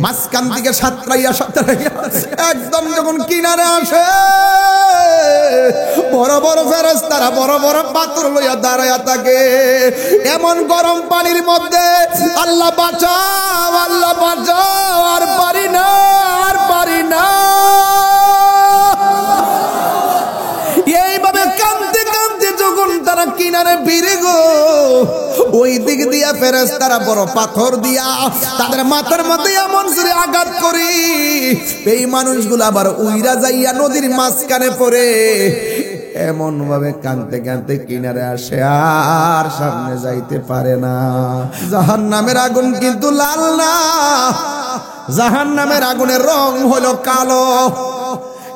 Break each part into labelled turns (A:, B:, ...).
A: মাঝখান থেকে সাতরাইয়া একদম যখন কিনারে আসে, বড় বড় ফেরেশতারা বড় বড় পাথর লইয়া দাঁড়াইয়া থাকে। এমন গরম পানির মধ্যে আল্লাহ বাঁচাও, আল্লাহ বাঁচাও, আর পারি না, আর পারি না। এইভাবে কাঁদতে কাঁদতে যখন তারা কিনারে ফিরে গো, ওই দিক দিয়া ফেরেশতারা বড় পাথর দিয়া তাদের মাথার মধ্যে এমন করে আঘাত করি, এই মানুষগুলো আবার উইরা যাইয়া নদীর মাঝখানে পড়ে এমন ভাবে কাঁদতে কাঁদতে কিনারে আসে, আর সামনে যাইতে পারে না। জাহান্নামের আগুন কিন্তু লাল না, জাহান্নামের আগুনের রং হলো কালো।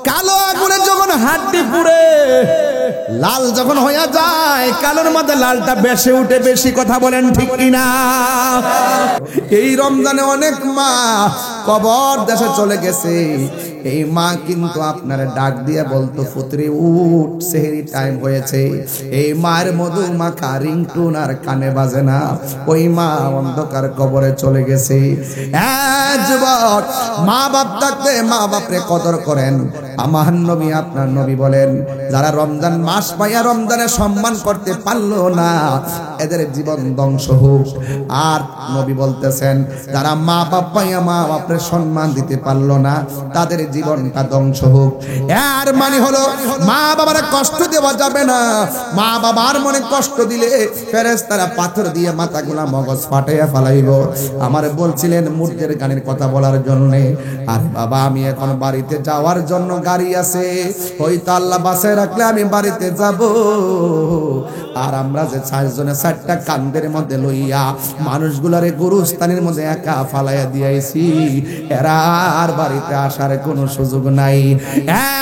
A: কালো আগুনে যখন হাড্ডি পুড়ে লাল যখন হয়ে যায়, কালোর মধ্যে লালটা বেশি উঠে। বেশি কথা বলেন ঠিক কিনা? এই রমজানে অনেক মা কবর দেশে চলে গেছে। এই মা কিন্তু আপনারা ডাক দিয়ে বলতো, পুত্রী উঠ, সেহরি টাইম হয়েছে। এই মায়ের মধু মাখা রিংটুন আর কানে বাজে না। ওই মা অন্ধকার কবরে চলে গেছে। যুবক, মা বাপ থাকতে মা বাপরে কদর করেন। আমার নবী, আপনার নবী বলেন, যারা রমজান মাস পাইয়া রমজানে সম্মান করতে পারলো না, এদের জীবন ধ্বংস হোক। আর নবী বলতেছেন, যারা মা বাপ পাইয়া মা বাপরে সম্মান দিতে পারলো না, তাদের জীবনটা ধ্বংস হোক। এর মানে হলো মা বাবার কষ্ট দেওয়া যাবে না। মা বাবার মনে কষ্ট দিলে ফেরেশতারা পাথর দিয়ে মাথাগুলা মগজ ফাটাইয়া ফেলাইব। আমার বলছিলেন মুর্দের গানের কথা বলার জন্য। আর বাবা, আমি এখন বাড়িতে যাওয়ার জন্য গাড়ি আছে, হয়তো আল্লাহ বাসায় রাখলে আমি বাড়িতে যাব। আর আমরা যে 4 জনে 4টা কান্দের মধ্যে লইয়া মানুষগুলারে গুরুস্থানের মধ্যে একা ফালাইয়া দিয়েছি, এরা আর বাড়িতে আসার কোনো সুযোগ নাই।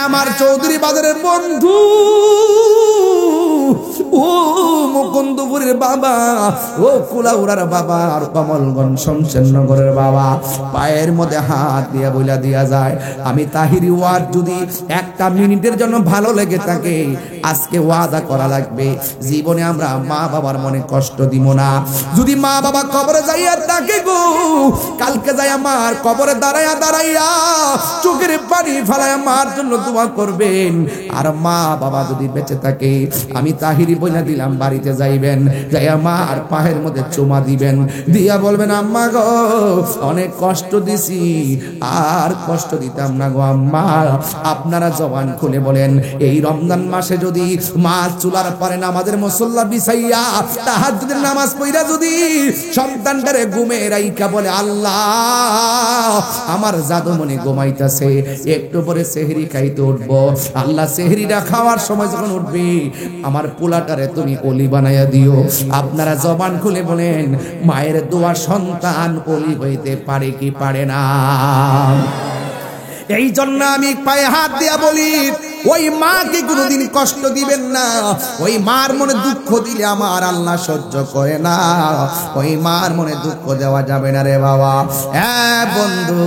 A: আমার চৌধুরী বাজারের বন্ধু, ও মুকুন্দপুরের বাবা, ও কুলাউড়ার বাবা, আর কমলগঞ্জ শমশেরনগরের বাবা, পায়ের মধ্যে হাত দিয়া বইলা দিয়া যায়, আমি তাহিরি ওয়াজ যদি 1টা মিনিটের জন্য ভালো লেগে থাকে, আজকে ওয়াদা করা লাগবে জীবনে আমরা মা বাবার মনে কষ্ট দিব না। যদি মা বাবা কবরে যাইয়া থাকে গো, কালকে যাই আমার কবরে দাঁড়াইয়া দাঁড়াইয়া চোখের পানি ফেলাইয়া মার জন্য দোয়া করবেন। আর মা বাবা যদি বেঁচে থাকে, আমি তাহিরি বইলা দিলাম, বাড়িতে যাইবেন, যাইয়া মার পায়ের মধ্যে চুমা দিবেন, দিয়া বলবেন, আম্মা গো অনেক কষ্ট দিছি, আর কষ্ট দিতাম না গো আম্মা। আপনারা জবান খুলে বলেন, এই রমজান মাসে যদি মা চুলার পরে নামাজের মুসল্লা বিছাইয়া তাহাজ্জুদের নামাজ পড়া যদি সন্তানটারে ঘুমে রাইখা বলে, আল্লাহ আমার জাদুমণি ঘুমাইতেছে, একটু পরে সেহরি খাইতে উঠবো, আল্লাহ সেহরিটা খাওয়ার সময় যখন উঠবে আমার পোলাটারে তুমি অলি বানাইয়া দিও। আপনারা জবান খুলে বলেন, মায়ের দোয়া সন্তান অলি হইতে পারে কি পারে না? এই জন্য আমি পায়ে হাত দিয়া বলি, ওই মাকে কোনোদিন কষ্ট দিবেন না। ওই মার মনে দুঃখ দিলে আমার আল্লাহ সহ্য করে না। ওই মার মনে দুঃখ দেওয়া যাবে না রে বাবা। হ্যাঁ বন্ধু,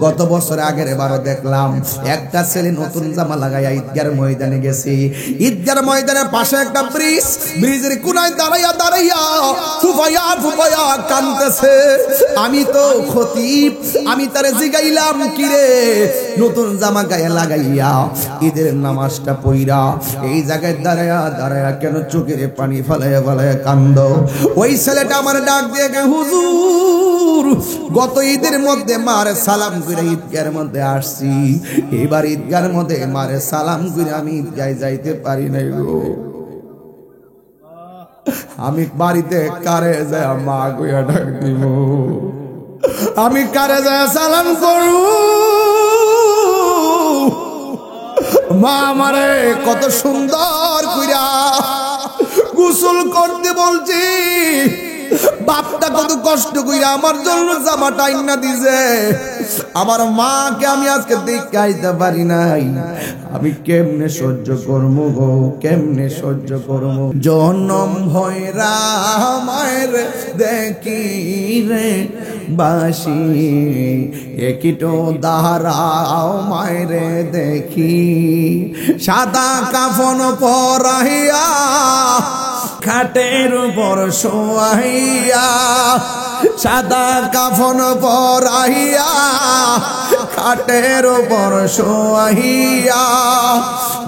A: গত বছর আগের বারও দেখলাম একটা ছেলে নতুন জামা লাগাইয়া ঈদগার ময়দানে গেছি। ঈদগার ময়দানের পাশে একটা ব্রিজ, ব্রিজের কোনায় দাঁড়াইয়া দাঁড়াইয়া ফুফাইয়া ফুফাইয়া কাঁদতেছে। আমি তো খতিব, আমি তারে জিগাইলাম, কিরে নতুন জামা গায়ে লাগাইয়া ঈদের নামাজটা পইরা এই জায়গায় দাঁড়ায়া দাঁড়ায়া কেন চোখের পানি ফেলাইয়া ফেলাইয়া কান্দ? ওই ছেলেটা আমার ডাক দিয়ে, হুজুর গত ঈদের মধ্যে মারে সালাম করে ঈদগার মধ্যে আসছি, এবার ঈদগার মধ্যে মারে সালাম করে আমি ঈদগায় যাইতে পারি নাই গো। আমি বাড়িতে কারে যায় মা কইয়া ডাক দিব? আমি কারে যায় সালাম করু? মা আমারে কত সুন্দর কইরা গোসল করতে বলছি, বাপটা কত কষ্ট কইরা আমার জন্য জামাটা আইনা দিছে। আমার মাকে আমি আজকে দেখাইতে পারি নাই, আমি কেমনে সহ্য করবো গো, কেমনে সহ্য করবো? জনম ভয়রা মায়ের দেখি রে বাসি, একিটো দাঁড়াও মায়েরে দেখি, সাদা কাফন পরাইয়া খাটের উপর শোয়াইয়া, সাদা কাফন পরাইয়া খাটের উপর শোয়াইয়া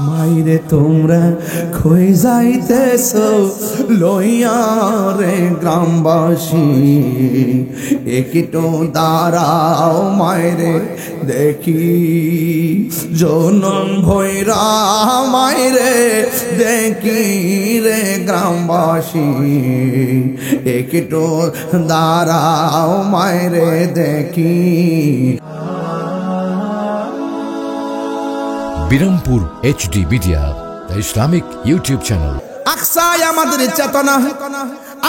A: মাইরে তোমরা কই যাইতেছো লইয়া রে গ্রামবাসী একটু দাঁড়াও মাইরে দেখি জনম ভৈরা মাইরে দেখি রে গ্রামবাসী একটু দাঁড়াও মাইরে দেখি।
B: Birampur HD media, the Islamic YouTube channel.
A: আকসায় আমাদের চেতনা,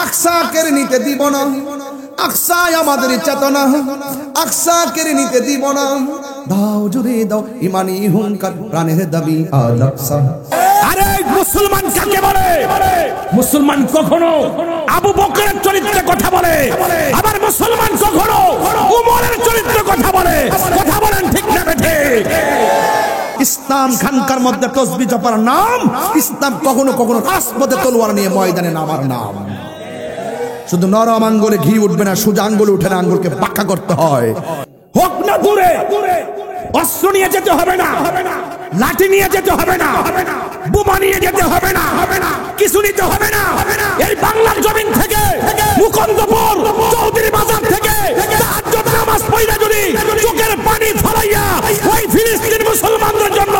A: আকসা কেড়ে নিতে দিব না। আকসায় আমাদের চেতনা, আকসা কেড়ে নিতে দিব না। দাও জুড়ে দাও ইমানি হুঙ্কার, প্রাণের দাবি আল আকসা।
C: আরে মুসলমান কাকে বলে? মুসলমান কখনো আবু বকরের চরিত্রে কথা বলে, আবার মুসলমান কখনো উমরের চরিত্রে কথা বলে। কথা বলেন ঠিক না ঠিক?
A: ইসলাম খানকার মধ্যে তসবিহ জপার নাম, ইসলাম কখনো কখনো রাজপথে তলোয়ার নিয়ে ময়দানে নামার নাম। শুধু নরম আঙ্গুলে ঘি উঠবে না, সোজা আঙ্গুলে উঠে না, আঙ্গুলকে বাঁকা করতে হয়।
C: হোক না দূরে, অস্ত্র নিয়ে যেতে হবে না, লাঠি নিয়ে যেতে হবে না, বোমা নিয়ে যেতে হবে না, কিছু নিতে হবে না। এই বাংলার জমিন থেকে, মুকুন্দপুর চৌধুরী বাজার থেকে তাহাজ্জুদ নামাজ পড়া যদি চোখের পানি ফলাইয়া ওই ফিলিস্তিন মুসলমানদের জন্য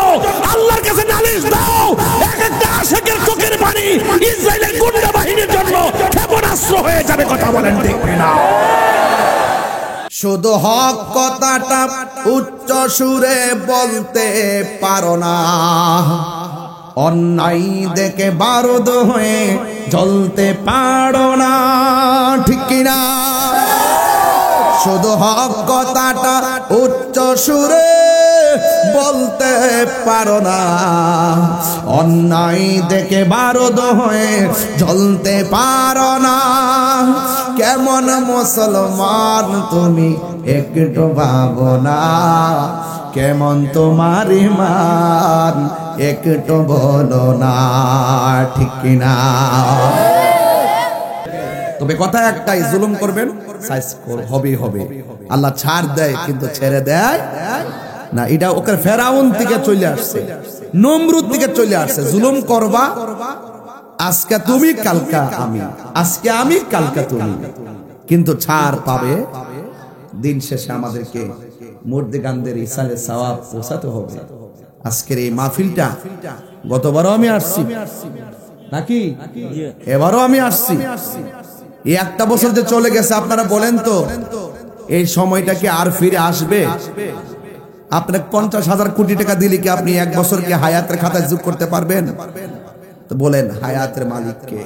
C: আল্লাহর কাছে নালিশ দাও, এক একটা আশিকের চোখের পানি ইসরায়েলের গুন্ডা বাহিনীর জন্য ক্ষেপণাস্ত্র হয়ে যাবে। কথা বলেন ঠিক না?
A: শুধু হক কথাটা উচ্চ সুরে বলতে পারো না, অন্যায় দেখে বারুদ হয়ে জ্বলতে পারো না, ঠিক কিনা? শুধু হক কথাটা উচ্চ সুরে বলতে পারো না, অন্যায় দেখে বারুদ হয়ে জ্বলতে পারো না। কেমন মুসলমান তুমি একটু ভাবো না, কেমন তোমার ঈমান একটু বলো না, ঠিক কিনা? তবে কথা একটাই, জুলুম করবেন হবে হবে, আল্লাহ ছাড় দেয় কিন্তু ছেড়ে দেয় না। এটা ওকে ফেরাউন থেকে চলে আসছে, নমরুদ থেকে চলে আসছে। জুলুম করবা, আজকে তুমি কালকা আমি, আজকে আমি কালকা তুমি, কিন্তু ছাড় পাবে। দিন শেষে আমাদেরকে মুর্দিগানদের ইসালে সওয়াব পৌঁছাতে হবে। আজকের এই মাহফিলটা, গতবারও আমি আসছি নাকি, এবারও আমি আসছি। এই একটা বছর যে চলে গেছে, আপনারা বলেন তো এই সময়টা কি আর ফিরে আসবে? আপনাকে 50,000 কোটি টাকা দিলে কি আপনি এক বছর কি হায়াতের খাতায় যোগ করতে পারবেন? তো বলেন হায়াতের মালিক কে?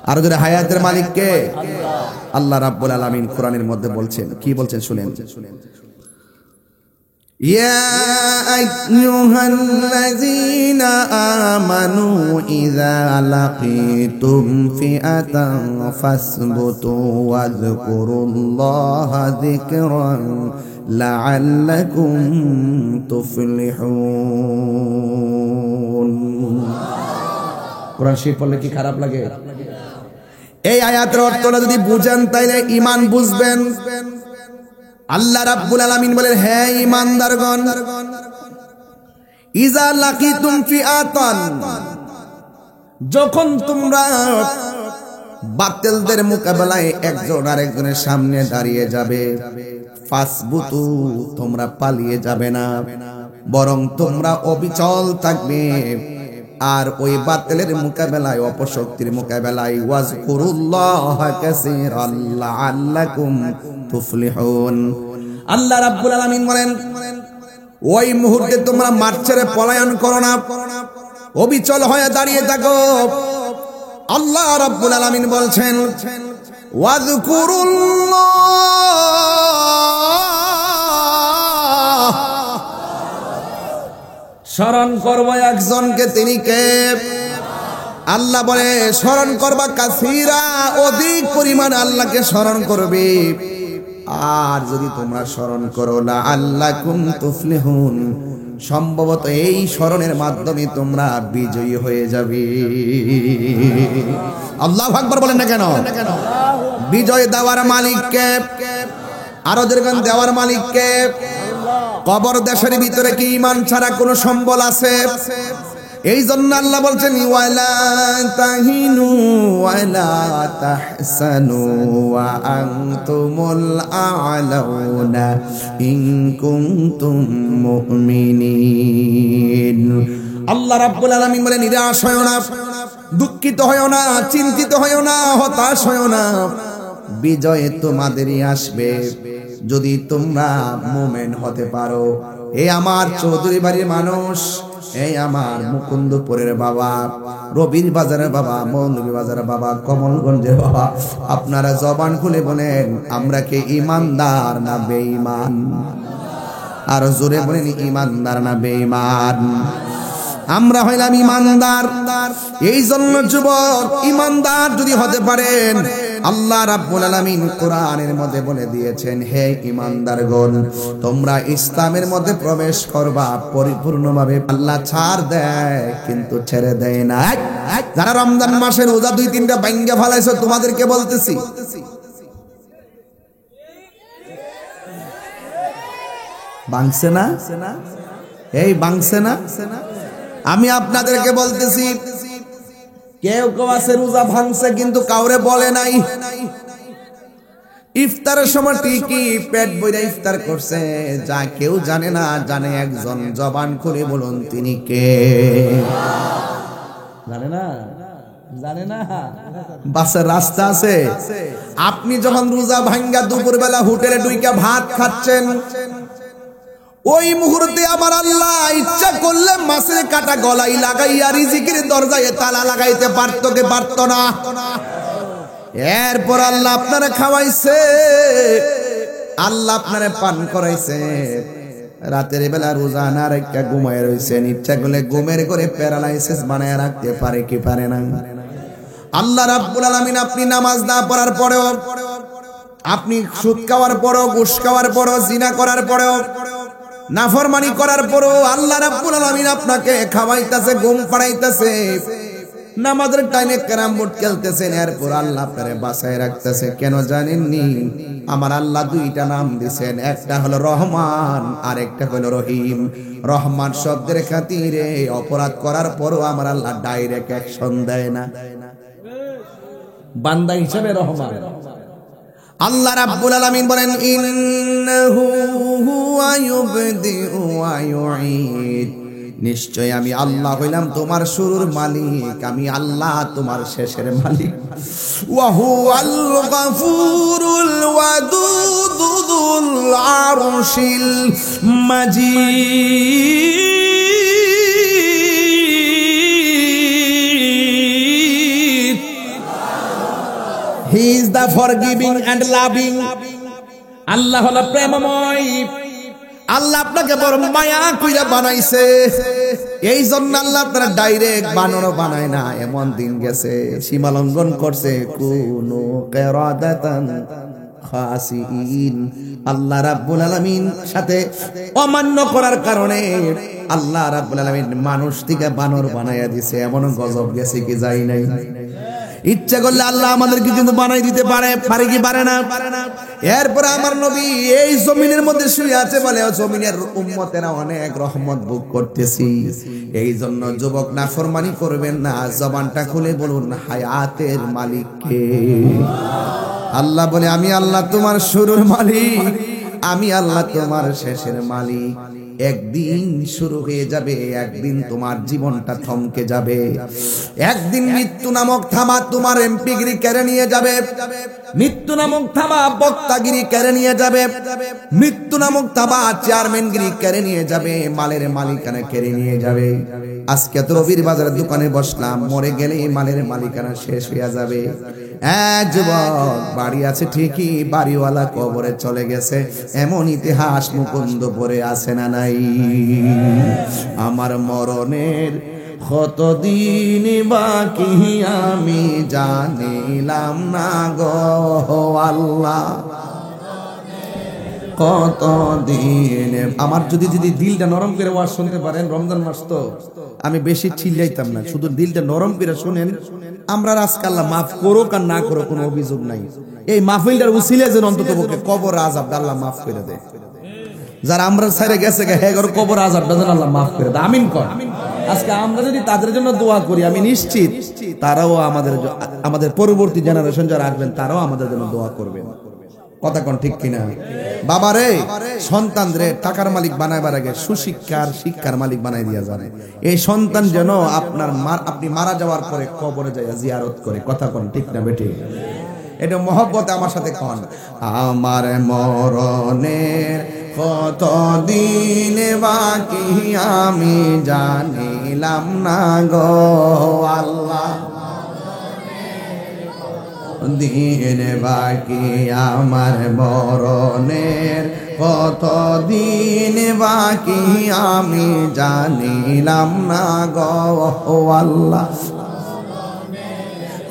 A: আর যদি হায়াতের মালিক কে? আল্লাহ রাব্বুল আলামিন কোরআনের মধ্যে বলছেন, কি বলছেন শুনেন। ইয়া আইয়ুহাল্লাযীনা আমানু ইযা লাকীতুম ফিআতান ফাসবুতু ওয়াযকুরুল্লাহা যিকরান লাআল্লাকুম তুফলিহুন। কোরআন শরীফ পড়লে কি খারাপ লাগে? এই আয়াতের অর্থটা যদি বুঝেন তাইলে ঈমান বুঝবেন। আল্লাহ রাব্বুল আলামিন বলেন, হে ঈমানদারগণ, ইযা লাকিতুম ফিআতান, যখন তোমরা বাতিলদের মোকাবেলায় একজন আরেকজনের সামনে দাঁড়িয়ে যাবে, ফাসবুতু, তোমরা পালিয়ে যাবে না, বরং তোমরা অবিচল থাকবে। আর ওই বাতিলের মোকাবেলায়, অপশক্তির মোকাবেলায় ওয়াজকুরুল্লাহা কাসীরান লাআল্লাকুম তুফলিহুন। আল্লাহ রাব্বুল আলামিন বলেন, ওই মুহূর্তে তোমরা মাঠ ছেড়ে পলায়ন করো না, অবিচল হয়ে দাঁড়িয়ে থাকো। আল্লাহ রাব্বুল আলামিন বলছেন, ওয়াজকুরুল্লাহ, স্মরণ করব একজনকে, তিনি কে? আল্লাহ বলে স্মরণ করবা কাসীরা, অধিক পরিমাণে আল্লাহকে স্মরণ করবে। আর যদি তোমরা স্মরণ করো লাআল্লাকুম তুফলিহুন, সম্ভবত এই স্মরণের মাধ্যমে তোমরা বিজয়ী হয়ে যাবে। আল্লাহু আকবার বলেন না কেন? বিজয় দেওয়ার মালিক কে? আরো যেরকম দেওয়ার মালিক কে? কবর দেশের ভিতরে কি ঈমান ছাড়া কোনো সম্বল আছে? এই জন্য আল্লাহ বলছেন ওয়ালা তাহিনু ওয়ালা তাহসানু ওয়া আনতুমুল আ'লাউনা ইন কুনতুম মুমিনিন। আল্লাহ রাব্বুল আলামিন বলেন নিরাশ হয়ো না, দুঃখিত হয়ো না, চিন্তিত হয়ো না, হতাশ হয়ো না, বিজয় তোমাদেরই আসবে যদি তোমরা মুমিন হতে পারো। এই আমার চৌধুরী বাড়ির মানুষ, এই আমার মুকুন্দপুরের বাবা, রবির বাজারের বাবা, মৌলভী বাজারের বাবা, কমলগঞ্জের বাবা, আপনারা জবান খুলে বলেন আমরা কি ইমানদার না বেঈমান? আর জোরে বলেন ইমানদার না বেঈমান? আমরা হইলাম ইমানদার। এই জন্য যুবক, ইমানদার যদি হতে পারেন, আল্লাহ রাব্বুল আলামিন কোরআনের মধ্যে বলে দিয়েছেন, হে ইমানদারগণ, তোমরা ইসলামের মধ্যে প্রবেশ করবা পরিপূর্ণভাবে। আল্লাহ ছাড় দেয় কিন্তু ছেড়ে দেয় না। যারা রমজান মাসের রোজা 2-3টা ভাঙ্গা ফেলাইছো, তোমাদেরকে বলতেছি, ভাঙছে না? এই ভাঙছে না? আমি আপনাদেরকে বলতেছি, কেউ কেউ আছে রোজা ভাঙছে কিন্তু কাউরে বলে নাই। ইফতারের সময় ঠিকই পেট ভরে ইফতার করছে, যা কেউ জানে না, জানে একজন। জবান খুলে বলুন তিনি কে? জানে না? জানে না? বাসের রাস্তা আছে। আপনি যখন রোজা ভাঙ্গা দুপুরবেলা হোটেলে ঢুইকা ভাত খাচ্ছেন, ওই মুহূর্তে আমার আল্লাহ ইচ্ছা করলে মাছের কাটা গলায় লাগাইয়া রিজিকের দরজায় তালা লাগাইতে পারতো কে পারতো না? এরপর আল্লাহ আপনারা খাওয়াইছে, আল্লাহ আপনারা পান করাইছে। রাতের বেলা রোজা না রেখে ঘুমায় রয়েছেন, ইচ্ছা করলে ঘুমের করে প্যারালাইসিস বানায় রাখতে পারে কি পারে না? আল্লাহ রাব্বুল আলামিন আপনি নামাজ না পড়ার পরেও, আপনি সুদ খাওয়ার পরেও, ঘুষ খাওয়ার পরেও, জিনা করার পরেও, নাফরমানি করার পরেও আল্লাহ রাব্বুল আলামিন আপনাকে খাওয়াইতেছে, ঘুম পাড়াইতেছে, নামাজের টাইমে ক্যারাম বোর্ড খেলতেছেন। এরপর আল্লাহ আপনারে বাঁচায় রাখতেছে। কেন জানেননি? আমার আল্লাহ 2টা নাম দিয়েছেন, একটা হলো রহমান আর একটা হলো রহিম। রহমান শব্দের খাতিরে অপরাধ করার পরও আমার আল্লাহ ডাইরেক্ট অ্যাকশন দেয় না, বান্দা হিসেবে রহমান। আল্লাহ রাব্বুল আলামিন বলেন ইন্নাহু হুয়া ইউবদিউ ওয়া ইউঈদ, নিশ্চয় আমি আল্লাহ হইলাম তোমার শুরুর মালিক, আমি আল্লাহ তোমার শেষের মালিক। ওয়া হুয়াল গফুরুল ওয়াদুদুল আরশিল মাজিদ। He is the forgiving and loving. আল্লাহ হলো প্রেমময়। আল্লাহ আপনাকে বড় মায়া কইরা বানাইছে। এই জন্য আল্লাহ আপনারা ডাইরেক্ট বানানো বানায় না। এমন দিন গেছে সীমা লঙ্ঘন করছে, কুনু কিরাদাতান খাসিন। আল্লাহ রাব্বুল আলামিন সাথে অমান্য করার কারণে আল্লাহ রাব্বুল আলামিন মানুষ থেকে বানর বানায়া দিছে। এমন গজব গেছে কি যাই নাই? ইচ্ছা করলে আল্লাহ আমাদেরকে কিন্তু বানাই দিতে পারে, পারে কি পারে না? এরপর আমার নবী এই জমিনের মধ্যে শুয়ে আছে বলে জমিনের উম্মতেরা অনেক রহমত ভোগ করতেছি। এই জন্য যুবক নাফরমানি করবেন না, জবানটা খুলে বলুন হায়াতের মালিক কে? আল্লাহ বলে আমি আল্লাহ তোমার শুরুর মালিক, আমি আল্লাহ তোমার শেষের মালিক। একদিন শুরু হয়ে যাবে, একদিন তোমার জীবনটা থমকে যাবে। একদিন মৃত্যু নামক থাবা তোমার এমপিগিরি কেড়ে নিয়ে যাবে, মৃত্যু নামক থাবা বক্তাগিরি কেড়ে নিয়ে যাবে, মৃত্যু নামক থাবা চেয়ারম্যানগিরি কেড়ে নিয়ে যাবে, মালের মালিকানা কেড়ে নিয়ে যাবে। আজকে তো রবির বাজারের দোকানে বসলাম, মরে গেলে মালের মালিকানা শেষ হয়ে যাবে। যুবক বাড়ি আছে ঠিকই, বাড়িওয়ালা কবরে চলে গেছে। এমন ইতিহাস মুকুন্দপুরে আছে না নাই? আমার মরণের কতদিন বাকি আমি জানিলাম না গো আল্লাহ, কতদিন। আমার যদি দিলটা নরম করে ওয়াজ শুনতে পারেন, রমজান মাস তো আমি বেশি চিল্লাইতাম না, শুধু দিলটা নরম করে শুনেন। আমরা আজকে আল্লাহ মাফ করুক আর না করুক কোনো অভিযোগ নাই। এই মাহফিলটার উসিলে যেন অন্তত পক্ষে কবর আযাব আল্লাহ মাফ করে দেয়। যারা আমরা ছেড়ে গেছে হে ঘর কবর আযাবটা যেন আল্লাহ মাফ করে দেয়, আমিন কর। আজকে আমরা যদি তাদের জন্য দোয়া করি, আমি নিশ্চিত তারাও আমাদের পরবর্তী জেনারেশন যারা আসবেন তারাও আমাদের জন্য দোয়া করবেন। কথা কোন ঠিক কিনা? বাবারে, সন্তান রে টাকার মালিক বানাইবার আগে শিক্ষার মালিক বানাই দিয়া জানে। এই সন্তান যেন আপনি মারা যাওয়ার পরে কবরে যায় জিয়ারত করে। কথা কোন ঠিক না বেটি? এটা মহব্বতে আমার সাথে কন। আমার মরণের কত দিন বাকি আমি জানিলাম না গো আল্লাহ, দিন বাকি আমার মরণের কত দিন বাকি আমি জানিলাম না গো আল্লাহ,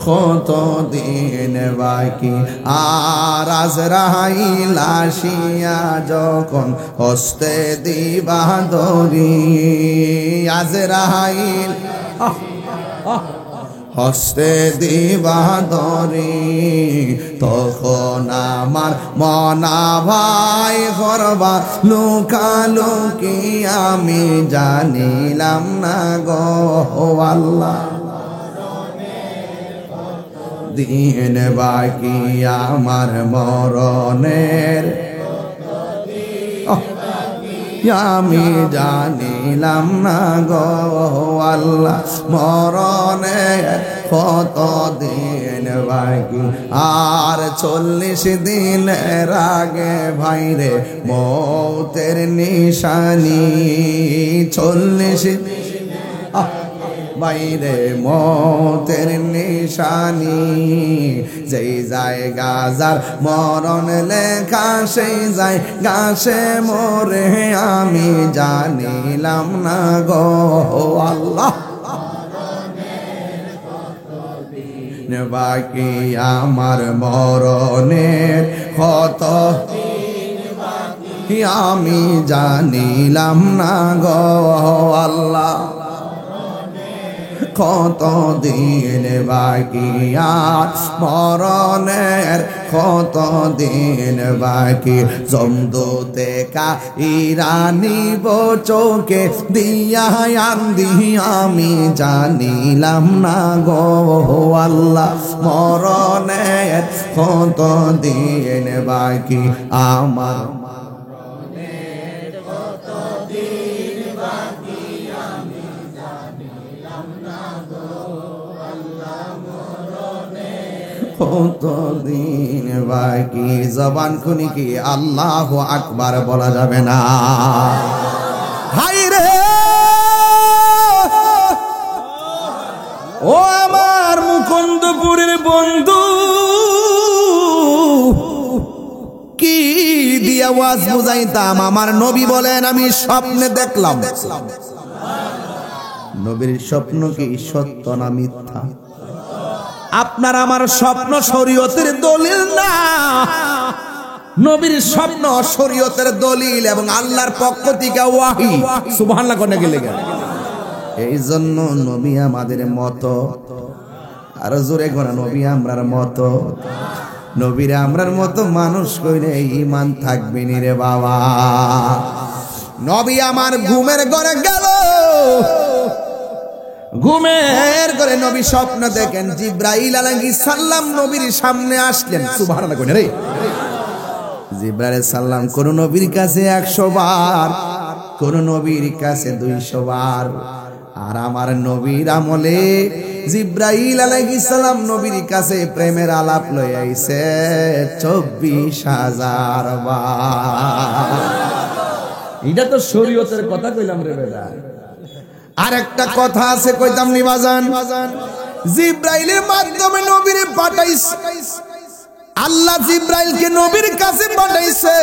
A: কত দিন বাকি। আর আজরাইল আসিয়া যখন হস্তে দিবা দরি, আজরাইল হস্তে দিবা দরি, তখন আমার মনা ভাই করবা লুকালুকি আমি জানিলাম না গো আল্লাহ, দিন বাকি আমার মরণের আমি জানিলাম না গো আল্লাহ, মরণের কত দিন বাকি। আর 40 দিনের আগে ভাইরে মৌতের নিশানি, 40 বাইরে মৌতের নিশানি, যেই জায়গা যার মরণ লেখা সেই জায়গা সে মরে আমি জানিলাম না গো আল্লাহ, বাকি আমার মরণের কত আমি জানিলাম না গো আল্লাহ, কত দিন বাকি আর মরণের কত দিন বাকি। জমদূতে ইরানি চোখে দিয়া আন্দি আমি জানিলাম না গো আল্লাহ, মরণের কত দিন বাকি আমার কত দিন বাকি। জবান খুনি কি আল্লাহু আকবার বলা যাবে না? হাই রে ও আমার মুকুন্দপুরের বন্ধু, কি দিয়া ওয়াজ বুঝাইতাম। আমার নবী বলেন আমি স্বপ্নে দেখলাম। নবীর স্বপ্ন কি সত্য না মিথ্যা? আপনার আমার স্বপ্ন শরীয়তের দলিল না, নবীর স্বপ্ন শরীয়তের দলিল এবং আল্লাহর পক্ষ থেকে ওয়াহি। সুবহানাল্লাহ কোনে গেলে গেল। এই জন্য নবী আমাদের মতো, আর জোরে করে নবী আমরার মতো। নবীরা আমরার মতো মানুষ কইলে ঈমান থাকবে নি রে বাবা। নবী আমার ঘুমের ঘরে গেল, ঘুমের ঘরে নবী স্বপ্ন দেখেন জিব্রাইল আলাইহিস সালাম নবীর সামনে আসলেন। সুবহানাল্লাহ কোনে রে। জিব্রাইল সালাম কোন নবীর কাছে 100 বার, কোন নবীর কাছে 200 বার। আর আমার নবীর আমলে জিব্রাইল আলাইহিস সালাম নবীর কাছে প্রেমের আলাপ লই আইছে 24,000 বার। এটা তো শরীয়তের কথা কইলাম রে বেটা। আরেকটা কথা আছে কইতাম নি বাজান। জিব্রাইলের মাধ্যমে নবীরে পাঠাইছে আল্লাহ, জিব্রাইলকে নবীর কাছে পাঠাইছে।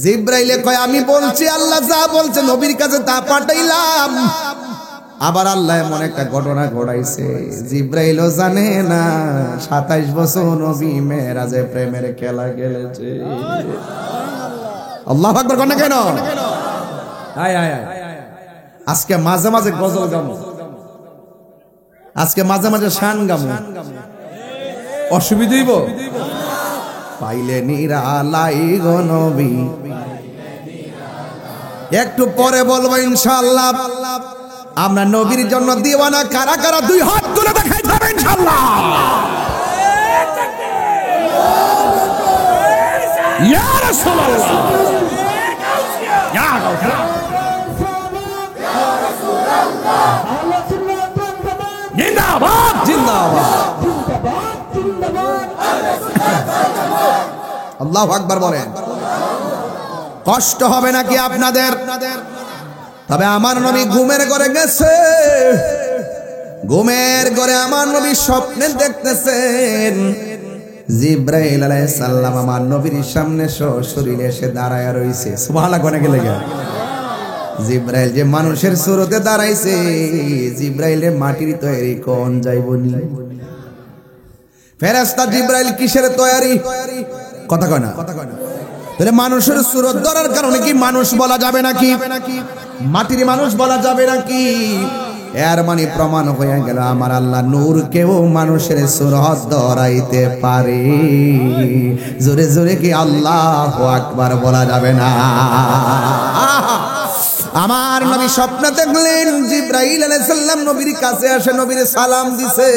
A: জিব্রাইলে কয় আমি বলছি আল্লাহ যা বলছে নবীর কাছে তা পাঠাইলাম। আবার আল্লাহ এমন একটা ঘটনা ঘটাইছে জিব্রাইলও জানে না, 27 বছর নবী মেরাজে প্রেমের খেলা খেলেছে। আল্লাহু আকবার কোন কেন? আয় আয় আয়। আজকে মাঝে মাঝে গজল গামো, আজকে মাঝে মাঝে শান গামো, অসুবিধা হইব? পাইলে নিরালাই গো নবী। একটু পরে বলবো ইনশাআল্লাহ। আমরা নবীর জন্য দিওয়ানা কারা কারা দুই হাত তুলে দেখাই যাবে ইনশাআল্লাহ। ইয়া রাসূলুল্লাহ, ইয়া রাসূলুল্লাহ, জিন্দাবাদ জিন্দাবাদ। আল্লাহু আকবার বলেন। কষ্ট হবে নাকি আপনাদের? তবে আমার নবী ঘুমের ঘরে গেছে, ঘুমের ঘরে আমার নবী স্বপ্নে দেখতেছেন জিব্রাইল আলাইহিস সালাম আমার নবীর সামনে সশরীরে এসে দাঁড়ায় রইছে। সুবহানাল্লাহ কোনে গেলে গা? জিব্রাইল যে মানুষের সুরতে দাঁড়াইছে, জিব্রাইলের মাটির তৈরি কোন যাইবনি। ফেরেশতা জিব্রাইল কিসের তৈরি? কথা কয় না। তাহলে মানুষের সুরত ধরার কারণে কি মানুষ বলা যাবে নাকি? মাটির মানুষ বলা যাবে নাকি? এর মানে প্রমাণ হয়ে গেল আমার আল্লাহ নূর কেউ মানুষের সুরত ধরাইতে পারে। জোরে জোরে কি আল্লাহু আকবার বলা যাবে না? আমার নবী স্বপ্ন দেখলেন জিব্রাইল আলাইহিস সালাম নবীর কাছে আসে, নবীর সালাম দিছে,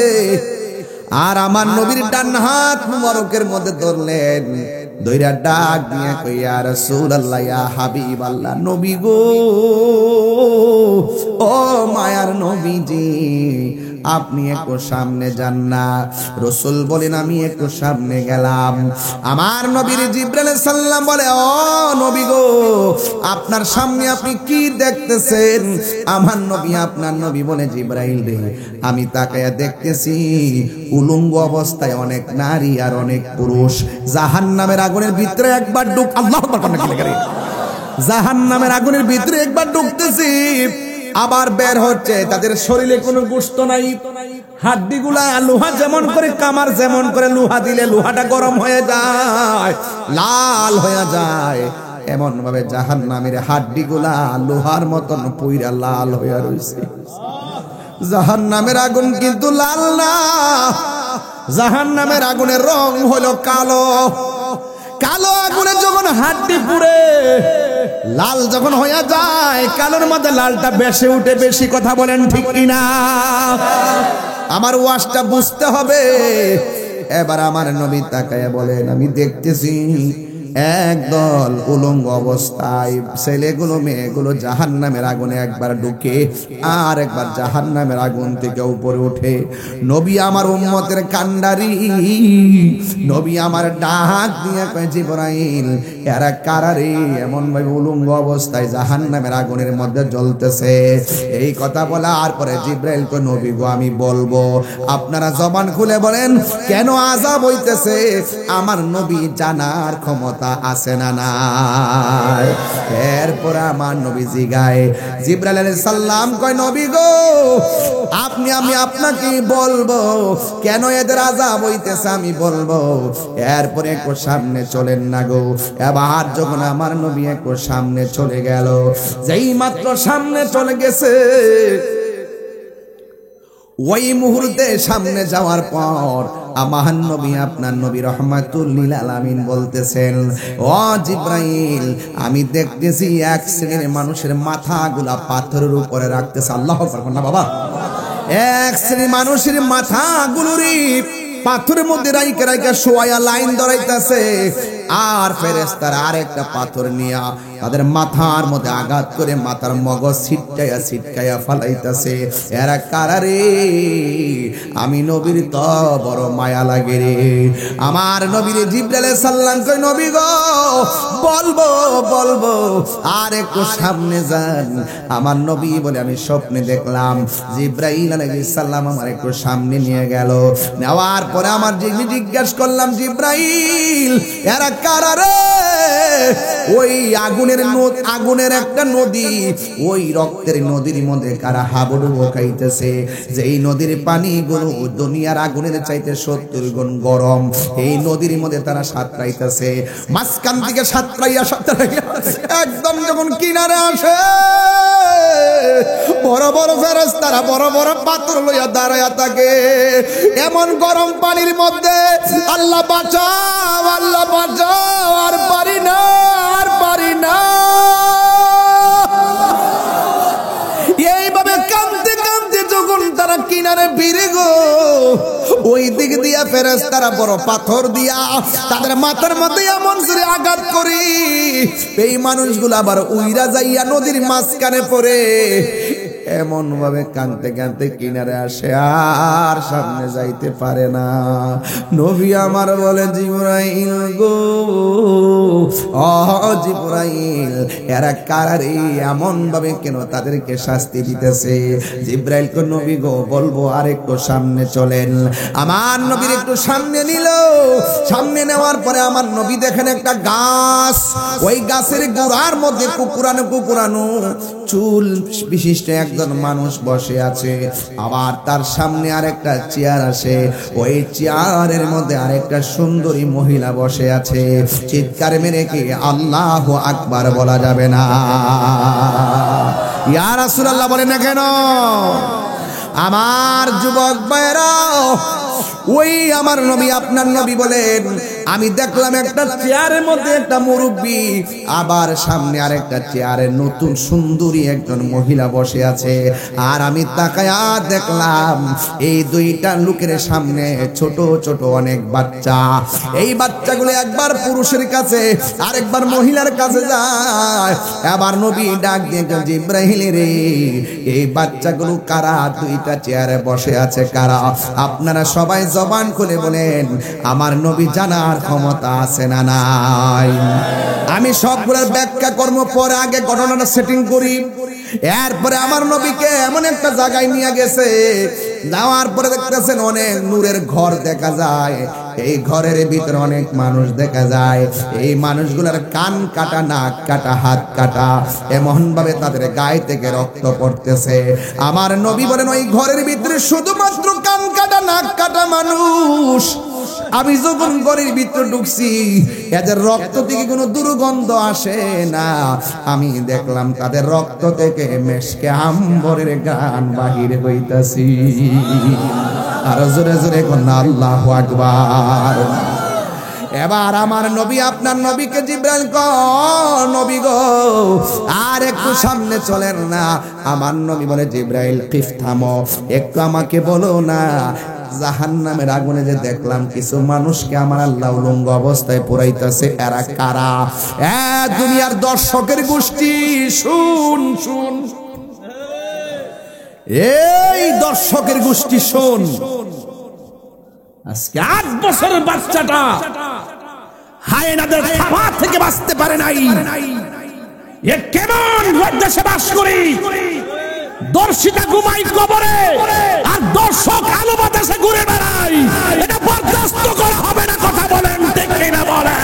A: আর আমার নবীর ডান হাত মুবারকের মধ্যে ধরলেন, দইরা ডাক দিয়া কই ইয়া রাসূলুল্লাহ, ইয়া হাবিবাল্লাহ, নবী গো, ও মায়ার নবীজি, আপনি একটু সামনে যান না। রাসূল বলেন আমি একটু সামনে গেলাম। আমার নবীর জিবরাইল আলাইহিস সালাম বলে, ও নবী গো, আপনার সামনে আপনি কি দেখতেছেন? আমার নবী, আপনার নবী বলে, জিবরাইল রে, আমি তাকায়া দেখতেছি উলঙ্গ অবস্থায় অনেক নারী আর অনেক পুরুষ জাহান্নামের আগুনের ভিতরে একবার ঢুক। আল্লাহু আকবার করে জাহান্নামের আগুনের ভিতরে একবার ঢুকতেছি, আবার বের হচ্ছে। তাদের শরীরে কোনো গোশত নাই, হাড্ডিগুলা লোহা যেমন করে কামার যেমন করে লোহা দিলে লোহাটা গরম হয়ে যায়, লাল হয়ে যায়, এমন ভাবে জাহান্নামের হাড্ডিগুলা লোহার মতন পুইরা লাল হয়ে রইছে। জাহান্নামের আগুন কিন্তু লাল না, জাহান্নামের আগুনের রং হলো কালো। কালো আগুনে যখন হাড্ডি পুড়ে লাল যখন হয়ে যায়, কালোর মধ্যে লালটা বেশি উঠে বেশি। কথা বলেন ঠিক কিনা? আমার ওয়াজটা বুঝতে হবে। এবার আমার নবী তাকায়া বলেন, আমি দেখতেছি একদল উলঙ্গ অবস্থায় ছেলেগুলো মেয়েগুলো জাহান্নামের আগুনে একবার ঢুকে আর একবার জাহান্নামের আগুন থেকে উপরে ওঠে। নবী আমার উম্মতের কান্ডারি, নবী আমার ডাক দিয়ে কয়, জিবরাইল, এরা কারারে এমন ভাবে উলঙ্গ অবস্থায় জাহান্নামের আগুনের মধ্যে জ্বলতেছে। এই কথা বলার পরে জিবরাইল কয়, নবী গো, আমি বলবো, আপনারা জবান খুলে বলেন কেন আযাব হইতেছে? আমার নবী জানার ক্ষমতা আছে না নাই? এরপর আমার নবী জিগায়, জিবরাইল আলাইহিস সালাম কয়, নবী গো, আমি আপনাকে বলবো কেন এদের আযাব হইতেছে, আমি বলবো। এরপরে একটু সামনে চলেন না গো। এবার যখন আমার নবী একটু সামনে চলে গেল, যেই মাত্র সামনে চলে গেছে, ওই মুহূর্তে সামনে যাওয়ার পর আমার নবী, আপনার নবী রাহমাতুল লিল আলামিন বলতেছেন, ও জিবরাইল, আমি দেখতেছি এক শ্রেণীর মানুষের মাথাগুলা পাথরের উপরে রাখতেছে। আল্লাহু আকবার না বাবা? এক শ্রেণীর মানুষের মাথাগুলোরই পাথরের মধ্যে রাইকা রাইকা শোয়া লাইন ধরাইতেছে, আর ফেরেশতারা আরেকটা পাথর নিয়া তাদের মাথার মধ্যে আঘাত করে মাথার মগজ ছিটকায়া ছিটকায়া ফালাইতেছে। এরা কারারে? আমি নবীর তো বড় মায়া লাগে রে। আমার নবীর জিবরাইল আলাইহিস সালাম কই, নবী গো, বলবো বলবো, আর একটু সামনে যান। আমার নবী বলে, আমি স্বপ্নে দেখলাম জিবরাইল আলাইহিস সালাম আমার একটু সামনে নিয়ে গেল। নেওয়ার পরে আমার জিজ্ঞাসা করলাম, জিবরাইল, এরা কারারে? ওই আগুনের একটা নদী, ওই রক্তের নদীর মধ্যে কারা হাবুডুবু খাইতেছে, যেই নদীর পানিগুলো দুনিয়ার আগুনের চাইতে 70 গুণ গরম। এই নদীর মধ্যে তারা সাঁতরাইতেছে, মাঝখান থেকে সাঁতরাইয়া একদম যখন কিনারে আসে, বড় বড় ফেরেশতারা বড় বড় পাথর লইয়া দাঁড়ায়া থাকে। এমন গরম পানির মধ্যে আল্লাহ বাঁচাও, আল্লাহ বাঁচাও, আর পারি না, আর পারি না। এইভাবে কাঁদতে কাঁদতে যখন তারা কিনারে ভিড়ে গো, ওই দিক দিয়া ফেরেশতারা বড় পাথর দিয়া তাদের মাথার মধ্যে এমন করে আঘাত করি, এই মানুষগুলো আবার উইরা যাইয়া নদীর মাঝখানে পড়ে এমন ভাবে কাঁদতে কাঁদতে কিনারে আসে, আর সামনে যাইতে পারে না। নবী আমার বলে, জিবরাইল গো, ও জিবরাইল, এরা কারারে এমন ভাবে কেন তাদেরকে শাস্তি দিতেছে? জিবরাইল কো, নবী গো বলবো, আর একটু সামনে চলেন। আমার নবীর একটু সামনে নিল, সামনে নেওয়ার পরে আমার নবী দেখেন একটা গাছ, ওই গাছের গোড়ার মধ্যে কুকুরানো কুকুরানো চুল বিশিষ্ট একজন মানুষ বসে আছে। আবার তার সামনে আরেকটা চেয়ার আছে, ওই চেয়ারের মধ্যে আরেকটা সুন্দরী মহিলা বসে আছে। চিৎকার মেরে কি আল্লাহু আকবার বলা যাবে না? ইয়া রাসূলুল্লাহ বলেন না কেন? আমার যুবক ভাইরা, ওই আমার নবী আপনার নবী বলেন, আমি দেখলাম একটা চেয়ারের মধ্যে একটা মুরব্বী, আবার সামনে আরেকটা চেয়ারে নতুন সুন্দরী একজন মহিলা বসে আছে। আর আমি তাকায়া দেখলাম এই দুইটা লোকের সামনে ছোট ছোট অনেক বাচ্চা। এই বাচ্চাগুলো একবার পুরুষের কাছে আরেকবার মহিলার কাছে যায়। আবার নবী ডাক দিয়ে, জিবরাইল রে, এই বাচ্চাগুলো কারা? দুইটা চেয়ারে বসে আছে কারা? আপনারা সবাই জবান খুলে বলেন, আমার নবী জানার ক্ষমতা আছে না নাই? আমি সবগুলোর ব্যাখ্যা কর্ম পরে আগে ঘটনাটা সেটিং করি। এরপরে আমার নবীকে এমন একটা জায়গায় নিয়ে গেছে, যাওয়ার পরে দেখতেছেন অনেক নূরের ঘর দেখা যায়। এই ঘরের ভিতরে অনেক মানুষ দেখা যায়। এই মানুষগুলোর কান কাটা, নাক কাটা, হাত কাটা, এমন ভাবে তাদের গায়ে থেকে রক্ত পড়তেছে। আমার নবী বলেন, ওই ঘরের ভিতরে শুধুমাত্র কান কাটা, নাক কাটা মানুষ। আমি যখন ঘরের ভিতরে ঢুকছি, এদের রক্ত থেকে কোনো দুর্গন্ধ আসে না। আমি দেখলাম তাদের রক্ত থেকে মেশকে আম্বরের গান বাহির হইতাছি। আর জোরে জোরে কোন আল্লাহু আকবার। এবার আমার নবী আপনার নবীকে জিবরাইল কয়, নবী গো আর একটু সামনে চলেন না। আমার নবী বলে, জিবরাইল কিফ, থামো, একটু আমাকে বলো না, জাহান্নামের আগুনে যে দেখলাম কিছু মানুষকে আমার আল্লাহ উলঙ্গ অবস্থায় পোড়াইতেছে, এরা কারা? দুনিয়ার দর্শকের গোষ্ঠী, শুন শুন, এই দর্শকের গোষ্ঠী শোন। আজকে 8 বছরের বাচ্চাটা হায়েনাদের থাবা থেকে বাঁচতে পারে নাই। এ কেমন দেশে বাস করি? দর্শিতা ঘুমাই কবরে, আর দর্শক আলো বাতাসে ঘুরে বেড়াই। এটা বরদাস্ত করা হবে না। কথা বলেন, দেখে না বলে।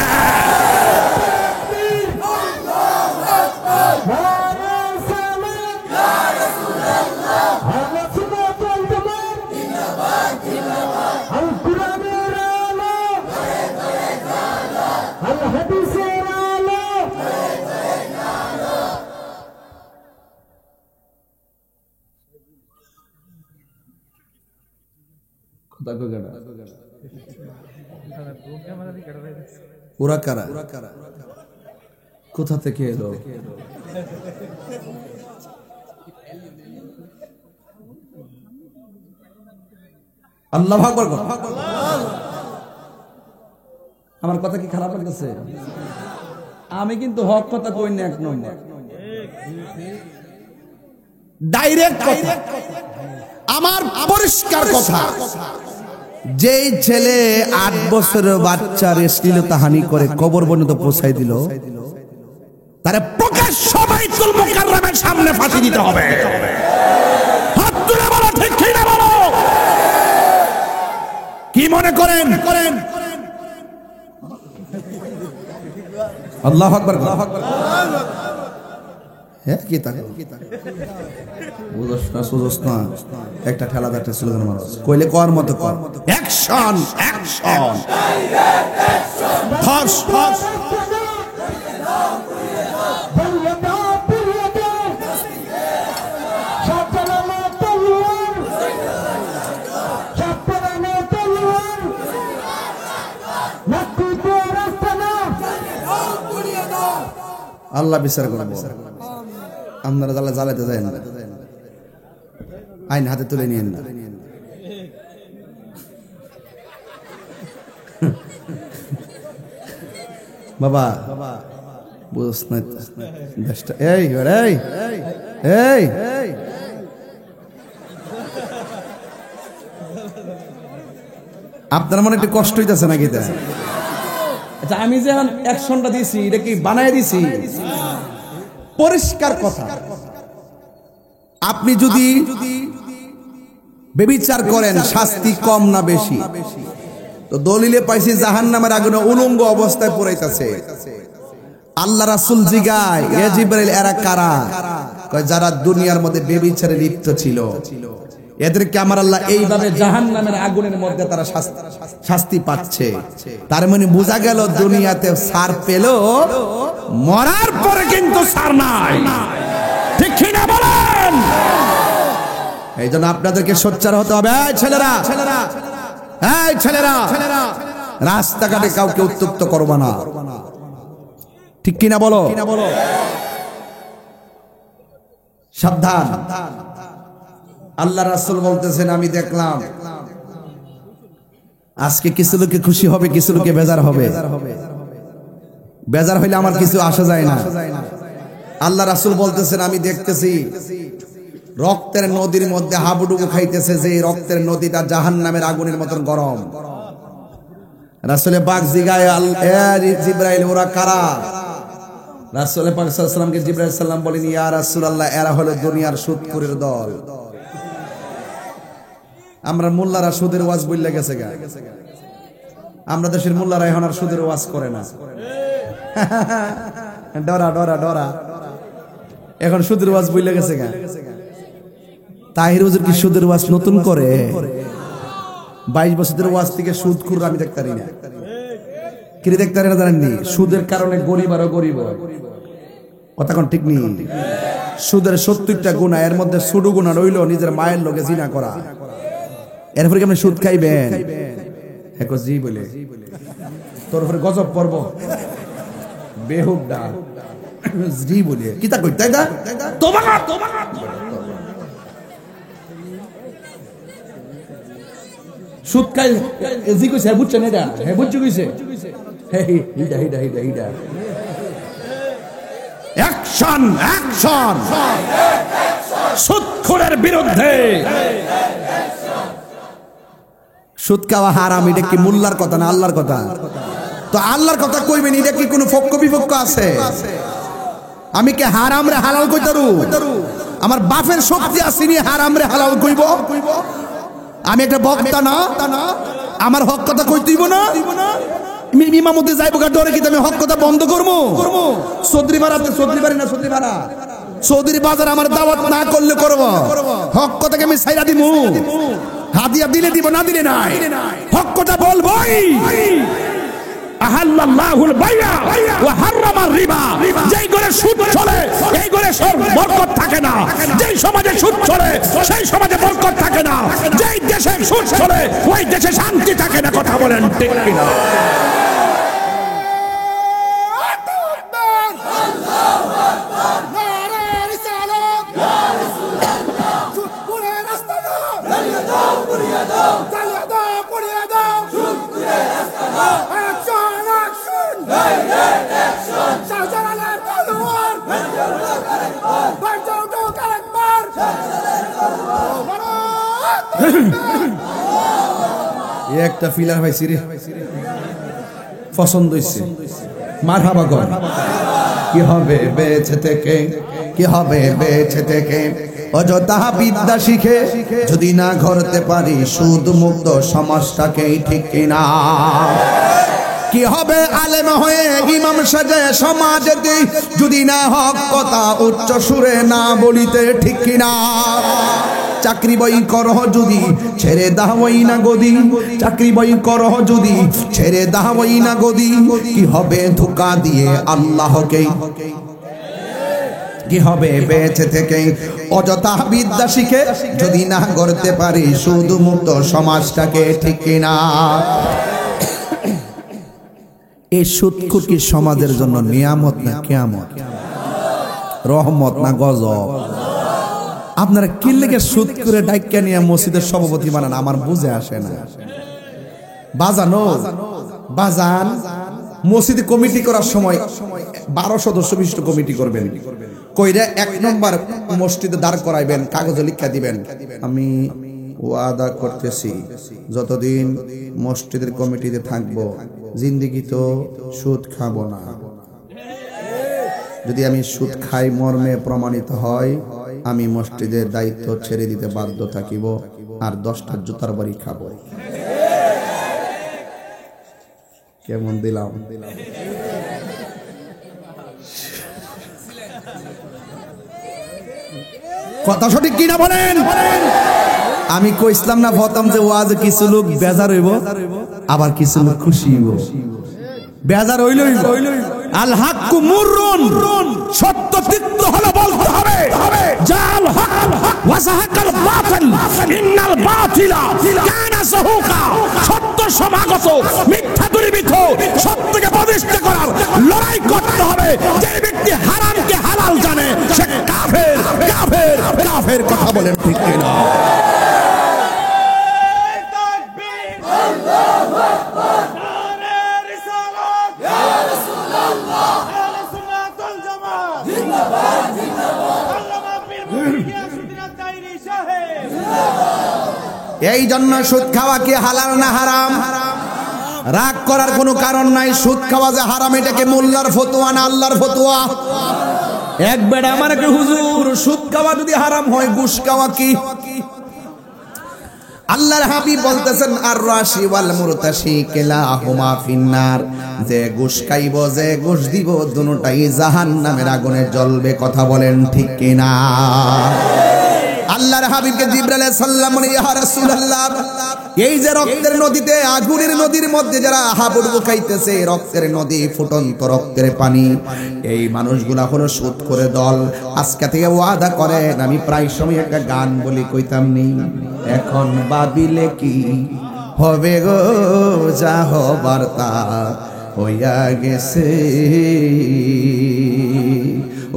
A: ওরা কারা? কোথা থেকে এলো? আল্লাহু আকবার। আমার কথা কি খারাপ লাগতেছে? আমি কিন্তু হক কথা কই না, এক নম্বর ডাইরেক্ট কথা, আমার পরিষ্কার কথা। যেই ছেলে 8 বছরের বাচ্চার শ্লীলতাহানি করে কবর পর্যন্ত পৌঁছাই দিল, তারে প্রকাশ্য বাইতুল মুকাররমের সামনে ফাঁসি দিতে হবে। হাত তুলে বলো, ঠিক কি না বলো? কি মনে করেন? আল্লাহু আকবার। হ্যাঁ কি তাকে বুঝছ না সুজস না একটা ঠেলা দাঁড়তে স্লোগান মারো কইলে কর মতো কর অ্যাকশন অ্যাকশন ফাস ফাস আল্লাহ বিচার করবো আপনারা জ্বালা জ্বালাতে যায় না আইন হাতে তুলে নিয়েন না বাবা বুঝছ না দেশটা এই এই এই আপনার মনে একটু কষ্ট হইতেছে নাকি এটা? আচ্ছা আমি যে অ্যাকশনটা দিছি এটা কি বানায় দিছি? পরিষ্কার কথা, আপনি যদি বেবিচার করেন শাস্তি কম না বেশি? তো দলিলে পাইছি জাহান্নামের আগুনে উলঙ্গ অবস্থায় পড়াইতেছে। আল্লাহ রাসূল জিগায় এ জিবরাইল এরা কারা? কয় যারা দুনিয়ার মধ্যে বেবিচারে লিপ্ত ছিল এদেরকে আমার আল্লাহ এইভাবে জাহান্নামের আগুনের মধ্যে তারা শাস্তি পাচ্ছে। তার মানে বোঝা গেল দুনিয়াতে ছাড় পেল, মরার পরে কিন্তু ছাড় নাই। ঠিক কি না বলেন? এই জন্য আপনাদেরকে সোচ্চার হতে হবে। এই ছেলেরা এই ছেলেরা রাস্তাঘাটে কাউকে উত্ত্যক্ত করবা না। ঠিক কি না বলো? সাবধান। আল্লাহ রাসূল বলতেছেন আমি দেখলাম আজকে কিছু লোকে খুশি হবে, কিছু লোকে বেজার হবে। বেজার হইলে আমার কিছু আসা যায় না। আল্লাহ রাসূল বলতেছেন আমি দেখতেছি রক্তের নদীর মধ্যে হাবুডুবু খাইতেছে, যে রক্তের নদীটা জাহান্নামের আগুনের মতন গরম। রাসূলে পাক জিগায় জিবরাইল ওরা কারা? রাসূলে পাক সাল্লাল্লাহু আলাইহি ওয়াসাল্লামকে জিবরাইল সাল্লাম বলেন ইয়া রাসূলুল্লাহ এরা হলো দুনিয়ার সুদখোরের দল। আমরা মোল্লারা সুদের ওয়াজ বইলা গেছে গা, আমরা দেশের মোল্লারা এখন আর সুদের ওয়াজ করে না। ডরা ডরা ডরা এখন সুদের ওয়াজ বইলা গেছে গা। তাহির হুজুর কি সুদের ওয়াজ নতুন করে? 22 বছরের ওয়াজ থেকে সুদখোর আমি দেখতে পারি না। কি দেখতে পারি না জানেননি? সুদের কারণে গরিব আরো গরিব। কথা কোন ঠিক নেই? সুদের 70টা গুনাহ, এর মধ্যে ছোট গুনাহ রইল নিজের মায়ের লগে জিনা করা। এরপরে কি আপনি সুদ খাইবেন? এক জি বলে তোর উপরে গজব পড়ব বেহুদা জি বলে কি তা কইতে দা তোবা তোবা সুদ খাই জি কইছে বুঝছেন এটা? হ্যাঁ বুঝছো কইছে হে হিডা হিডা হিডা হিডা অ্যাকশন অ্যাকশন সুদখোরের বিরুদ্ধে। সুদ খাওয়া হারাম, এটা কি মোল্লার কথা না আল্লাহর কথা? তো আল্লাহর কথা কইবেন, এটা কি কোনো পক্ষ বিপক্ষ আছে? আমি কি হারাম রে হালাল কইতারু? আমার বাপের শক্তি আছে নি হারাম রে হালাল কইব? আমি একটা বক্তা না, আমার হক কথা কইতেইব না? ইমামতে যাইবো গা ডরে কি আমি হক কথা বন্ধ করবো? চৌধুরী ভাড়াতে চৌধুরী বাড়ি না চৌধুরী ভাড়া চৌধুরী বাজার আমার দাওয়াত না করলে করব, হক কথাকে আমি ছাইরা দিমু। হাদিয়া দিলে দিব, না দিলে নাই। হক কথা বলবই। আহাল্লাল্লাহুল বাইয়া ওয়া হারামার রিবা। যেই ঘরে সুদ চলে এই ঘরে সব বরকত থাকে না। যেই সমাজে সুদ চলে সেই সমাজে বরকত থাকে না। যেই দেশে সুদ চলে ওই দেশে শান্তি থাকে না। কথা বলেন ঠিক কি না? একটা ফিলার ভাই সিরে পছন্দ হইছে, মারহাবা কর। কি হবে বেঁচে থেকে, কি হবে বেঁচে থেকে অযথা বিদ্যা শিখে যদি না গড়তে পারি সুদ মুক্ত সমাজটাকে, ঠিক কিনা? কি হবে আলেম হয়ে ইমাম সাজে সমাজেতে যদি না হক কথা উচ্চ সুরে না বলিতে, ঠিক কিনা? চাকরি বই করহ যদি ছেড়ে দাওই না গদি, চাকরি বই করহ যদি ছেড়ে দাওই না গদি, কি হবে ধোঁকা দিয়ে আল্লাহকে, কি হবে বেঁচে থেকে অযথা বিদ্যা শিখে যদি না গড়তে পারি শুধু মুক্ত সমাজটাকে, ঠিক কিনা? এই সুদখোর কি সমাজের জন্য নিয়ামত না কিয়ামত? রহমত না গজব? আপনারা কি লেগে সুদ করে ডাইকা নিয়ে মসজিদের সভাপতি বানান, আমার বুঝে আসে না। বাজানো বাজান মসজিদে কমিটি করার সময় 12 সদস্য বিশিষ্ট কমিটি করবেন, কইরা 1 নম্বর মসজিদে দাঁড় করাইবেন, কাগজে লিখা দিবেন, আমি ওয়াদা করতেছি যতদিন মসজিদের কমিটিতে থাকবো জিন্দেগি তো সুদ খাবো না। যদি আমি সুদ খাই মর্মে প্রমাণিত হয়, আমি মসজিদের দায়িত্ব ছেড়ে দিতে বাধ্য থাকিব, আর 10টা জুতার বাড়ি খাবো। কেমন দিলাম? কথা সঠিক কিনা বলেন? আমি কইছিলাম না প্রথম যে ওয়াজ কিছু লোক বেজার হইব, আবার কিছু লোক খুশি হইব। বেজার হইল আল হাক্কু মুররুন, সত্য তিক্ত হলো বলতে হবে, জাল হক ওয়া সাহাকাল বাতিল ইন্নাল বাতিলা কানা সাহুকা। সত্য সমাগত, মিথ্যা দূরীভূত, সত্যকে প্রতিষ্ঠা করার লড়াই করতে হবে। যে ব্যক্তি হারামকে হালাল জানে সে কাফের, কাফের, কাফের। কথা বলেন ঠিক কিনা? এই জন্য সুদ খাওয়া কি হালাল না হারাম? রাগ করার কোনো কারণ নাই। সুদ খাওয়া যে হারাম এটাকে মোল্লার ফতোয়া না আল্লাহর ফতোয়া? এক বেড়া আমার একটা হুজুর, সুদ খাওয়া যদি হারাম হয় ঘুষ খাওয়া কি? আল্লাহর হাবিব বলতেছেন আর রাশি ওয়াল মুরতাশি কিলাহুমা ফিন্নার, যে ঘুষ খাইব যে ঘুষ দিব দুটোটাই জাহান্নামের আগুনে জ্বলবে। কথা বলেন ঠিক কিনা? আল্লাহর হাবিবকে জিবরাইল আলাইহিস সালাম বলে ইয়া রাসূলুল্লাহ, এই যে রক্তের নদীতে, আগুনের নদীর মধ্যে যারা হাবুডুবু খাইতেছে, রক্তের নদী, ফুটন্ত রক্তের পানি, এই মানুষগুলা হলো সুদ করে দল। আজকে থেকে ওয়াদা করেন, আমি প্রায় সময় একটা গান বলি, কইতাম নি এখন ভাবিলে কি হবে গো, যা হবার তা হইয়া গেছে।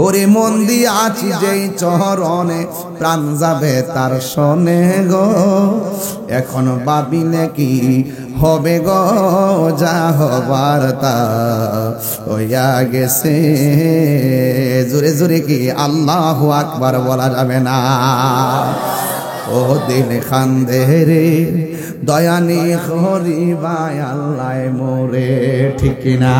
A: ওরে মন দিয়ে আছি যেই চরণে, প্রাণ যাবে তার শোনে গো, এখন ভাবিলে কি হবে গো, যা হবার তা হইয়া গেছে। জোরে জোরে কি আল্লাহু আকবার বলা যাবে না? ও দিল খান্দে রে দয়ানি হরিবাই আল্লাহ মোরে, ঠিক না?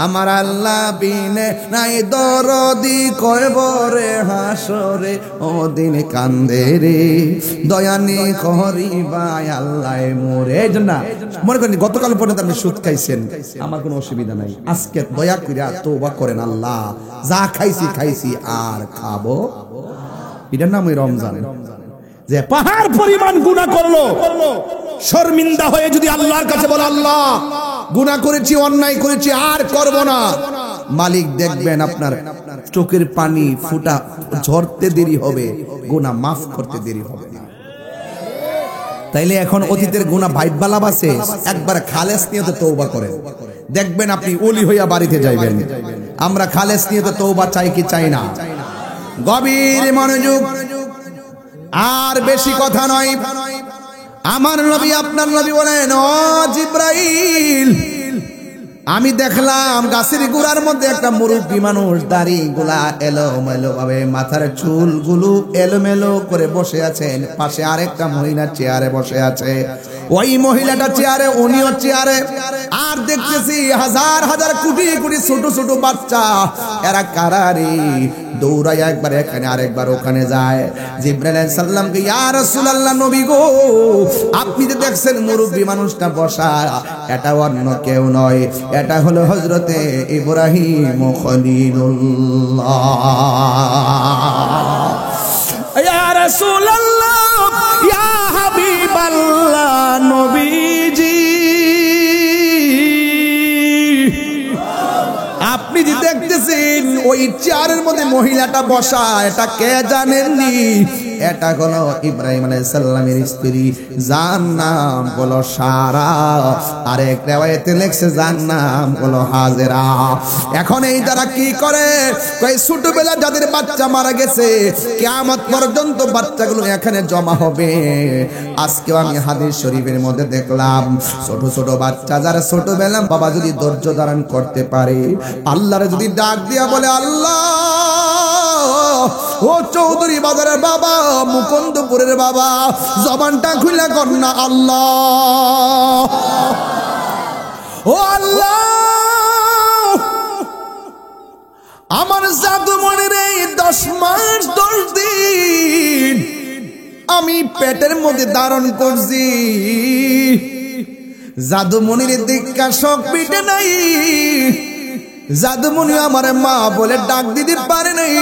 A: আমার আল্লাহ বিনে নাই দরদি, কইব রে হাসরে ও দিন কান্দে রে দয়ানি করিবাই আল্লাহ মোরে। এই জন্য মনে করেন গতকাল পর্যন্ত আপনি সুদ খাইছেন, আমার কোনো অসুবিধা নাই। আজকে দয়া কইরা তওবা করেন, আল্লাহ যা খাইছি খাইছি আর খাবো। এটার নাম ওই রমজান। যে পাহাড় পরিমাণ গুনাহ করলো, শর্মিন্দা হয়ে যদি আল্লাহর কাছে বলে আল্লাহ গুনাহ করেছি, অন্যায় করেছি, আর করব না, মালিক দেখবেন আপনার চোখের পানি ফুটা ঝরতে দেরি হবে, গুনাহ মাফ করতে দেরি হবে না। তাইলে এখন অতীতের গুনাহ ভাইবালা বাসে একবার খালেস নিয়তে তওবা করেন, দেখবেন আপনি ওলি হইয়া বাড়িতে যাইবেন। আমরা খালেস নিয়তে তওবা চাই কি চাই না? গভীর মনোযোগ, আর বেশি কথা নয়। আমার নবী আপনার নবী বলেন, ও জিব্রাইল, আমি দেখলাম গাছের গোড়ার মধ্যে একটা মুরব্বী মানুষ, দাড়ি গুলা এলোমেলো ভাবে, মাথার চুলগুলো এলোমেলো করে বসে আছেন। পাশে আরেকটা মহিলা চেয়ারে বসে আছে। ওই মহিলাটা চেয়ারে, উনিও চেয়ারে, আর দেখতেছি হাজার হাজার কোটি কোটি ছোট ছোট বাচ্চা। এরা কারারে দৌড়ায় একবার এখানে আরেকবার ওখানে যায়। জিবরাইল আলাইহিস সালামকে, ইয়া রাসূলুল্লাহ, নবী গো, আপনি যে দেখছেন মুরব্বী মানুষটা বসা, এটা অন্য কেউ নয়, এটা হলো হযরতে ইব্রাহিম খলিলুল্লাহ।
C: ইয়া রাসূলুল্লাহ, ইয়া হাবিবাল্লাহ, নবীজি,
A: আপনি যে দেখতেছেন ওই চেয়ারের মধ্যে মহিলাটা বসা, এটা কে জানেননি? এটা হলো ইব্রাহিম আলাইহিস সালামের স্ত্রী, যার নাম হলো সারা। আরেক রিওয়ায়াতে লেখছে যার নাম হলো হাজেরা। এখন এই যারা কি করে, কই ছোটবেলা যাদের বাচ্চা মারা গেছে, কিয়ামত পর্যন্ত বাচ্চাগুলো এখানে জমা হবে। আজকেও আমি হাদিস শরীফের মধ্যে দেখলাম ছোট ছোট বাচ্চা যারা ছোটবেলা বাবা যদি ধৈর্য ধারণ করতে পারে, আল্লাহরে যদি ডাক দিয়া বলে, আল্লাহ ও চৌধুরী বাজারের বাবা, মুকুন্দপুরের বাবা, জবানটা খুলে কর না, আল্লাহ ও আল্লাহ, আমার জাদুমণির এই 10 মাস 10 দিন আমি পেটের মধ্যে ধারণ করছি, জাদুমণির দীক্ষা শখ পিটে নাই, জাদুমণি আমার মা বলে ডাক দিতে পারে নাই,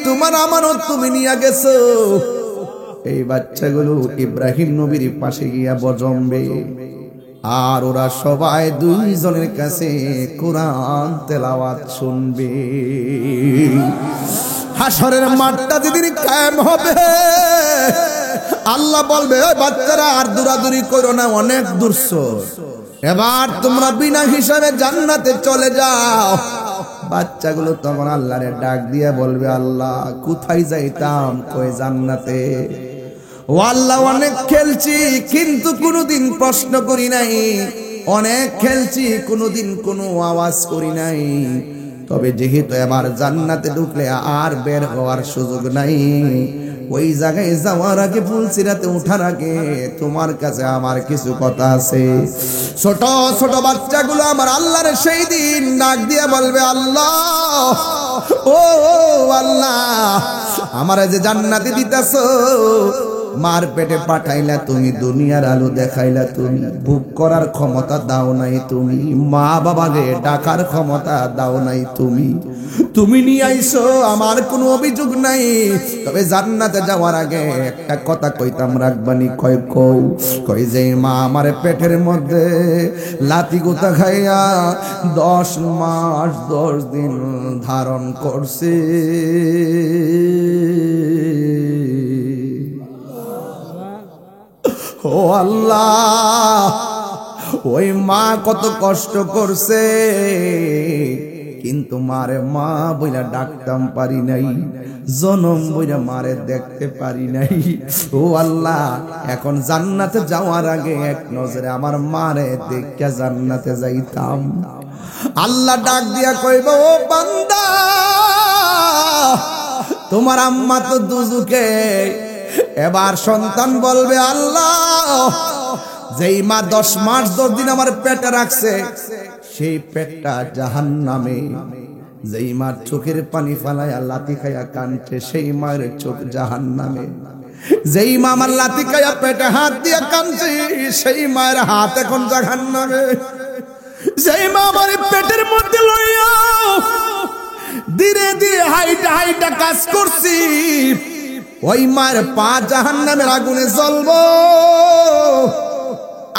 A: তোমার আমানত তুমি নিয়ে গেছো। এই বাচ্চাগুলো ইব্রাহিম নবীর পাশে গিয়া বজম্বে, আর ওরা সবাই দুইজনের কাছে কোরআন তেলাওয়াত শুনবে। হাসরের মাঠটা যেদিন কায়েম হবে, আল্লাহ বলবে, ওই বাচ্চারা আর দৌড়াদৌড়ি করো না, অনেক দূরছো, এবার তোমরা বিনা হিসাবে জান্নাতে চলে যাও। বাচ্চাগুলো তখন আল্লাহরে ডাক দিয়ে বলবে, আল্লাহ কোথায় যাইতাম? কই জান্নাতে। ও আল্লাহ, অনেক খেলছি কিন্তু কোনোদিন প্রশ্ন করি নাই, অনেক খেলছি কোনোদিন কোনো আওয়াজ করি নাই, তবে যেহেতু এবার জান্নাতে ঢুকলে আর বের হওয়ার সুযোগ নাই, ওই জায়গায় যাওয়ার আগে, ফুলসিরাতে ওঠার আগে তোমার কাছে আমার কিছু কথা আছে। ছোট ছোট বাচ্চাগুলো আমার আল্লাহর সেই দিন ডাক দিয়ে বলবে, আল্লাহ ও আল্লাহ, আমার যে জান্নাতে দিতেছো, মার পেটে পাঠাইলা তুমি, দুনিয়ার আলো দেখাইলা তুমি, ভোগ করার ক্ষমতা দাও নাই তুমি, মা বাবাকে ডাকার ক্ষমতা দাও নাই তুমি, তুমি নিয়ে আইছো, আমার কোনো অভিযোগ নাই, তবে জান্নাতে যাওয়ার আগে একটা কথা কইতাম রাখবানি। কই যে মা আমার পেটের মধ্যে লাতি গোতা খাইয়া 10 মাস 10 দিন ধারণ করছে, ও আল্লাহ, ওই মা কত কষ্ট করছে, কিন্তু মারে মা বইলা ডাকতাম পারি নাই, জনম বইলা মারে দেখতে পারি নাই। ও আল্লাহ, এখন জান্নাতে যাওয়ার আগে এক নজরে আমার মারে দেখে জান্নাতে যাইতাম। আল্লাহ ডাক দিয়া কইব, ও বান্দা, তোমার আম্মা তো দুজুকে। এবার সন্তান বলবে, আল্লাহ, যেই মা 10 মাস 10 দিন আমার পেটে রাখছে, সেই পেটটা জাহান্নামে। যেই মার চোখের পানি ফালাইয়া লাথি খাইয়া কানছে, সেই মায়ের চোখ জাহান্নামে। যেই মা আমার লাথি খাইয়া পেটে হাত দিয়া কানছে, সেই মায়ের হাত এখন জাহান্নামে। যেই মা আমার পেটের মধ্যে লইয়া ধীরে ধীরে হাইটা হাইটা কাজ করছি, ওই মায়ের পা জাহান্নামের আগুনে জ্বলবো।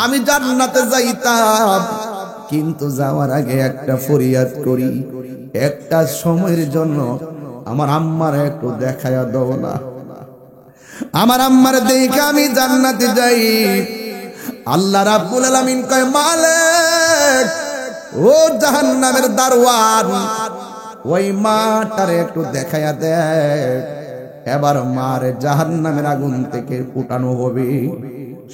A: আমি জান্নাতে যাইতাম, কিন্তু যাওয়ার আগে একটা ফরিয়াদ করি, একটা সময়ের জন্য আমার আম্মার একটু দেখায়া দাও না। আমার আম্মার দেখে আমি জান্নাতে যাই। আল্লাহ রাব্বুল আলামিন কয়, মালিক, ও জাহান্নামের দারওয়ান, ওই মাটারে একটু দেখায়া দেখ। এবার মার জাহান্নামের আগুন থেকে উঠানো হবে।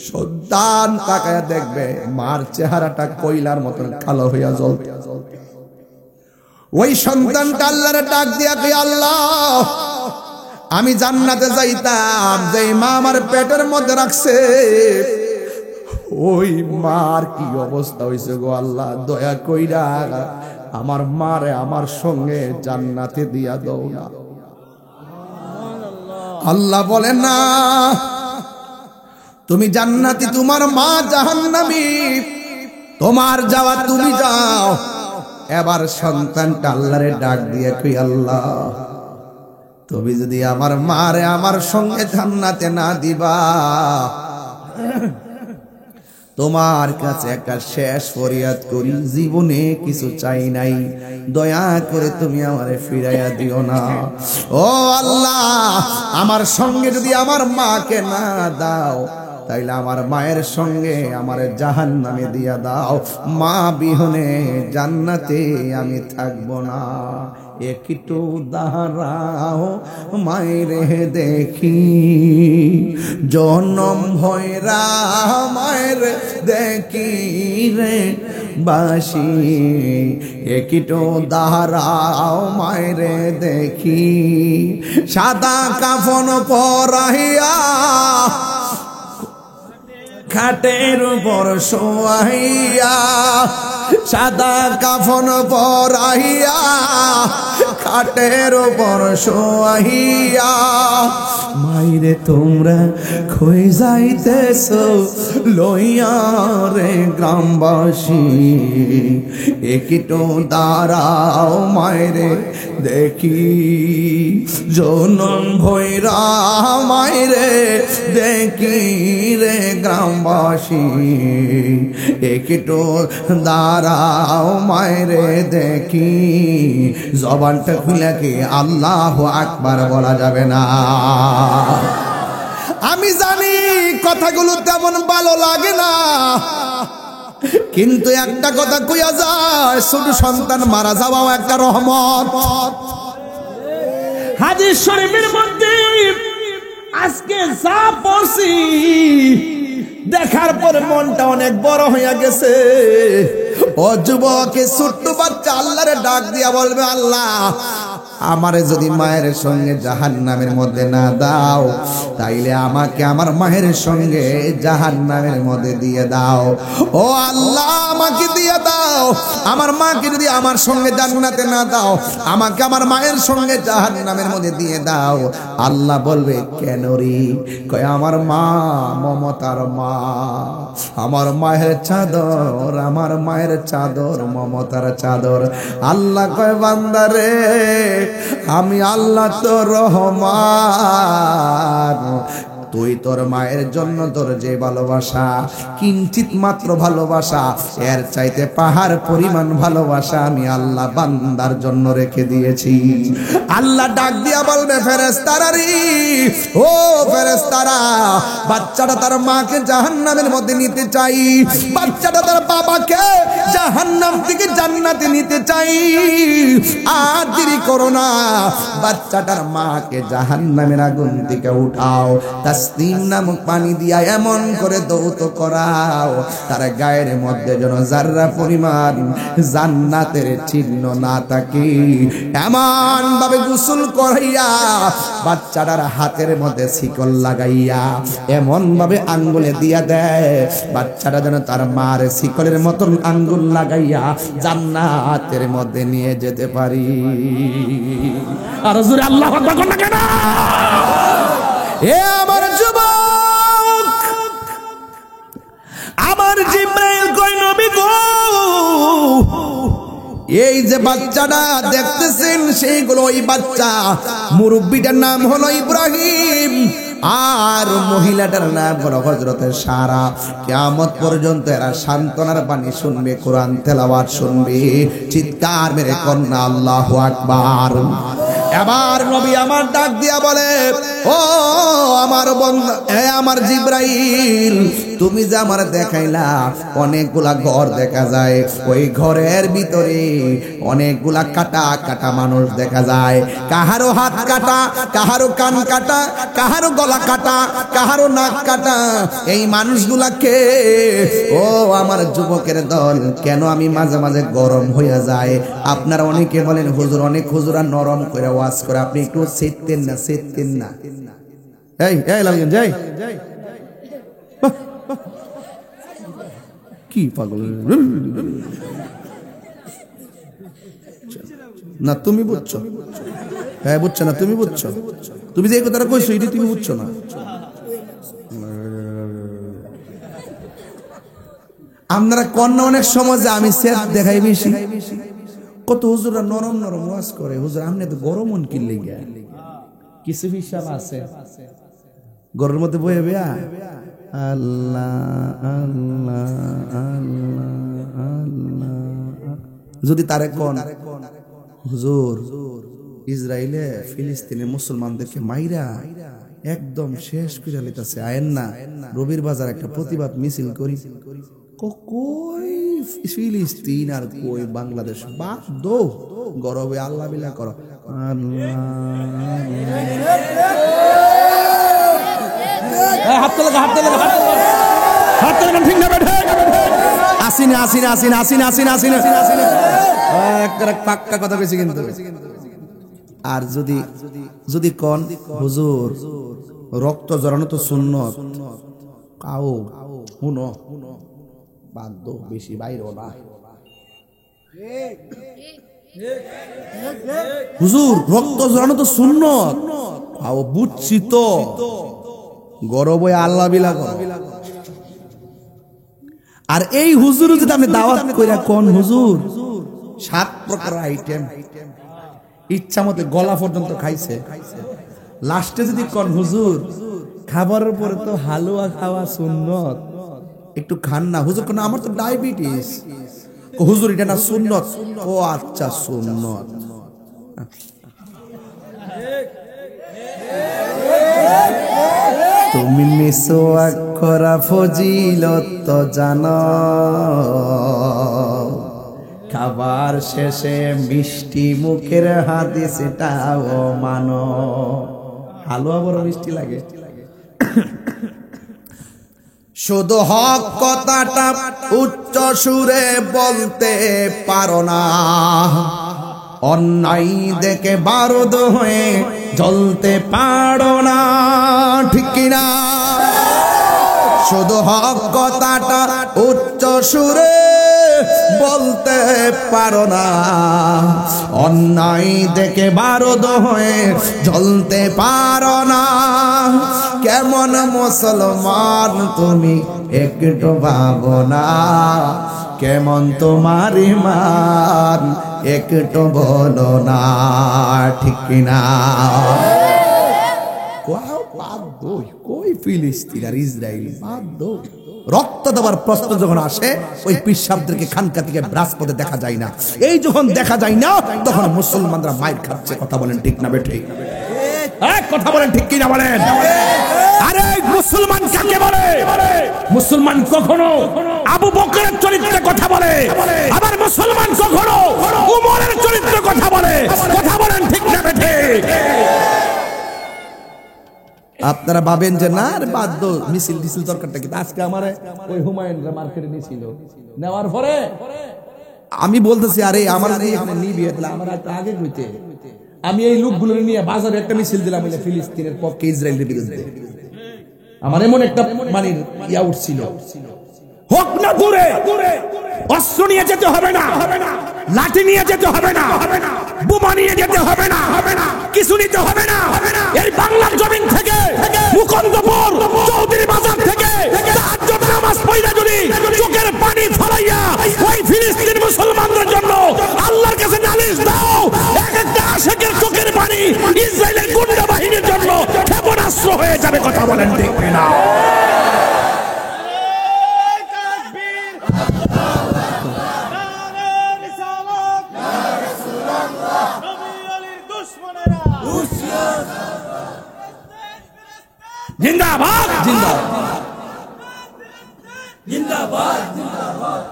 A: সন্তান তাকায়া দেখবে মার চেহারাটা কয়লার মতন কালো হইয়া জ্বলতে। ওই সন্তানটা আল্লাহর ডাক দিয়া কই, আল্লাহ, আমি জান্নাতে যাইতাম, যে মা আমার পেটের মধ্যে রাখছে, ওই মার কি অবস্থা হয়েছে গো আল্লাহ, দয়া কইরা আমার মারে আমার সঙ্গে জান্নাতে দিয়া দাও না। আল্লাহ বলেন না, তুমি জান্নাতি, তোমার মা জাহান্নামী, তোমার যাওয়া তুমি যাও। এবার সন্তানটা আল্লাহরে ডাক দিয়ে কই, আল্লাহ তুমি যদি আমার মারে আমার সঙ্গে জান্নাতে না দিবা, তোমার কাছে একটা শেষ ফরিয়াদ করি, জীবনে কিছু চাই নাই, দয়া করে তুমি আমারে ফিরাইয়া দিও না। ও আল্লাহ, আমার সঙ্গে যদি আমার মাকে না দাও, তাইলে আমার মায়ের সঙ্গে আমার জাহান্নামে দিয়া দাও, মা বিহনে জান্নাতে আমি থাকবো না। একটু দাঁড়াও মায়েরে দেখি, জনম ভয়রা মায়ের দেখি রে বাসি। একটু দাঁড়াও মায়েরে দেখি, সাদা কাফন পরাইয়া খাটের উপর শোয়াইয়া, সাদা কাফন পরাইয়া খাটের উপর শোয়াইয়া, মাইরে তোমরা খই যাইতেছ লইয়া রে গ্রামবাসী। একটু দাঁড়াও মাইরে দেখি, জনম ভৈরা মাইরে দেখি রে গ্রামবাসী। একটু দাঁড়াও মাইরে দেখি, জবানটা খুলে কি আল্লাহ আকবার বলা যাবে না? আমি জানি কথাগুলো তেমন ভালো লাগে না, কিন্তু একটা কথা কইয়া যায়, ছোট সন্তান মারা যাওয়াও একটা রহমত।
C: হাদিস শরীফের মধ্যে আজকে যা পড়ছি দেখার পর মনটা অনেক বড় হইয়া গেছে।
A: ও যুবক, ছোট্ট বাচ্চা আল্লাহরে ডাক দিয়া বলবে, আল্লাহ আমারে যদি মায়ের সঙ্গে জাহান্নামের মধ্যে না দাও, তাইলে আমাকে আমার মায়ের সঙ্গে জাহান্নামের মধ্যে দিয়ে দাও। ও আল্লাহ, আমাকে দিয়ে দাও। আমার মাকে যদি আমার সঙ্গে জান্নাতে না দাও, আমাকে আমার মায়ের সঙ্গে জাহান্নামের মধ্যে দিয়ে দাও। আল্লাহ বলবে, কেন রে? কয়, আমার মা মমতার মা, আমার মায়ের চাদর, আমার মায়ের চাদর মমতার চাদর। আল্লাহ কয়, বান্দারে আমি আল্লাহ তো রহমান, তুই তোর মায়ের জন্য তোর যে ভালোবাসা, কিঞ্চিত মাত্র ভালোবাসা, এর চাইতে পাহাড় পরিমাণ ভালোবাসা আমি আল্লাহ বান্দার জন্য রেখে দিয়েছি। আল্লাহ ডাক দিয়া বলবে, ফেরেশতারা রে, ও ফেরেশতারা, বাচ্চাটা তার মাকে জাহান্নামের মধ্যে নিতে চাই, বাচ্চাটা তার বাবাকে জাহান্নাম থেকে জান্নাতে নিতে চাই। আর দেরি করো না, বাচ্চাটার মাকে জাহান্নামের আগুন থেকে উঠাও, তাসনিম নামক পানি দিয়া এমন করে দৌত করাও, তার গায়ের মধ্যে যেন যাররা পরিমাণ জান্নাতের চিহ্ন না থাকে। এমন ভাবে গোসল করাইয়া, বাচ্চাটার হাতের মধ্যে শিকল লাগাইয়া এমন ভাবে আঙ্গুলে দিয়া দেয়, বাচ্চাটা যেন তার মার শিকলের মতন আঙ্গুল লাগাইয়া জান্নাতের মধ্যে নিয়ে যেতে পারি।
C: আর জোরে আল্লাহু আকবার কোন না কেন?
A: এ আমার যুবক, আমার জিবরাইল কই, নবী গো, এই যে বাচ্চাটা দেখতেছেন সেইগুলো ওই বাচ্চা, মুরব্বিটার নাম হলো ইব্রাহিম, আর মহিলাটার নাম হলো হযরতে সারা। কিয়ামত পর্যন্ত এরা সান্ত্বনার বাণী শুনবে, কোরআন তেলাওয়াত শুনবে, চিৎকার মেরে কন্যা আল্লাহু আকবার। এবার নবী আমার ডাক দিয়া বলে, ও আমার বন্ধু, আমার জিবরাইল, তুমি যে আমার দেখাইলা অনেকগুলা ঘর দেখা যায়, ওই ঘরের ভিতরে অনেকগুলা কাটা কাটা মানুষ দেখা যায়, কাহারো হাত কাটা, কাহারো কান কাটা, কাহারো গলা কাটা, কাহারো নাক কাটা। এই মানুষগুলাকে, ও আমার যুবকের দল, কেন আমি মাঝে মাঝে গরম হইয়া যায়? আপনারা অনেকে বলেন, হুজুর, অনেক হুজুরা নরম করে ওয়াজ করে, আপনি একটু সেটতেন না, সেটতেন না। এই এই লাগেন যাই কি পাগল না তুমি বুঝছো? হ্যাঁ বুঝছো না, তুমি বুঝছো? তুমি যে কথাটা কইছো এটি তুমি বুঝছো না। আপনারা কন্যা অনেক সমাজে আমি সেট দেখাই বেশি, কত হুজুররা নরম নরম ওয়াজ করে। হুজুর আপনি তো গরম মন কিনলে গিয়া কিছু হিসাব আছে ঘরের মধ্যে বয়ে বেয়া আল্লাহ আল্লাহ আল্লাহ আল্লাহ। যদি তারে কোন হুজুর ইসরায়েলে ফিলিস্তিনের মুসলমানদেরকে মাইরা একদম শেষ করে লিতেছে, আয়েন না রবির বাজার একটা প্রতিবাদ মিছিল করি। কই ফিলিস্তিন আর কই বাংলাদেশ, বাদ দো গরবে আল্লাহ বিলা করো। পাক্কা কথা কইছি কিন্তু। আর যদি যদি কোন হুজুর রক্ত জড়ানো তো সুন্নত, কাও শুনো বাধ্য বেশি বাইরে না। হুজুর রক্ত জড়ানো তো সুন্নত, কাও বুঝছি তো গরব আল্লাহ বিলা করো। আর এই হুজুর যদি আপনি দাওয়াত কইরা কোন হুজুর 7 প্রকার আইটেম ইচ্ছা মতো গলা পর্যন্ত খাইছে, লাস্টে যদি কোন হুজুর খাবারের পরে তো হালুয়া খাওয়া সুন্নত, একটু খান না হুজুর। কোন আমার তো ডায়াবেটিস, হুজুর এটা না সুন্নত। ও আচ্ছা সুন্নত। তুমি মিসওয়াক করা ফজিলত তো জানো, খাবার শেষে মিষ্টি মুখের হাদিসটাও মানো। হালুয়া বড় মিষ্টি লাগে। শুধু হক কথাটা উচ্চ সুরে বলতে পারো না, অন্যায় দেখে বারুদ হয়ে জ্বলতে পারো না, ঠিক কিনা? শুধু হক কথাটা উচ্চ সুরে বলতে পারো না, অন্যায় দেখে বারুদ হয়ে জ্বলতে পারো না। কেমন মুসলমান তুমি একটু ভাবো না, কেমন তোমার ঈমান একটু বলো না, ঠিক কিনা? কই ফিলিস্তিন আর ইসরায়েল বাদ। রক্ত দেওয়ার প্রশ্ন যখন আসে ওই পিসাবদেরকে খানকা থেকে রাজপথে দেখা যায় না। এই যখন দেখা যায় না তখন মুসলমানরা মাইর খাচ্ছে। কথা বলেন ঠিক না বেঠে? কথা বলেন ঠিক কিনা বলেন? আরে মুসলমান কাকে বলে? মুসলমান কখনো আবু বকরের চরিত্রে কথা বলে, আবার মুসলমান কখনো উমরের চরিত্রে কথা বলে। কথা বলেন ঠিক না বেঠে? আপনারা ভাবেন যে না আর বাধ্য মিছিল মিছিল দরকারটা কি? আজকে আমার ওই হুমায়ুনরা মার্কেটে নিয়েছিল, নেওয়ার পরে আমি বলতেছি আরে আমার নিবি আমার আগে কইতে, আমি এই লোকগুলো নিয়ে বাজারে একটা মিছিল দিলাম ফিলিস্তিনের পক্ষে ইসরায়েলের বিরুদ্ধে। আমার এমন একটা মানে ইয়া উঠছিল, হোক না দূরে অস্ত্র নিয়ে যেতে হবে না, লাঠি নিয়ে যেতে হবে না, বোমা নিয়ে যেতে হবে না, কিছু নিতে হবে না। এই বাংলার জমিন থেকে মুকুন্দপুর চৌধুরী বাজার থেকে তাহাজ্জুদ নামাজ পড়া যদি চোখের পানি ফলাইয়া ওই ফিলিস্তিন মুসলমানদের জন্য আল্লাহর কাছে নালিশ দাও, এক একটা আশিকের চোখের পানি ইসরায়েলের গুন্ডা বাহিনীর জন্য ক্ষেপণাস্ত্র হয়ে যাবে। কথা বলেন ঠিক না? জিন্দাবাদ জিন্দাবাদ জিন্দাবাদ জিন্দাবাদ।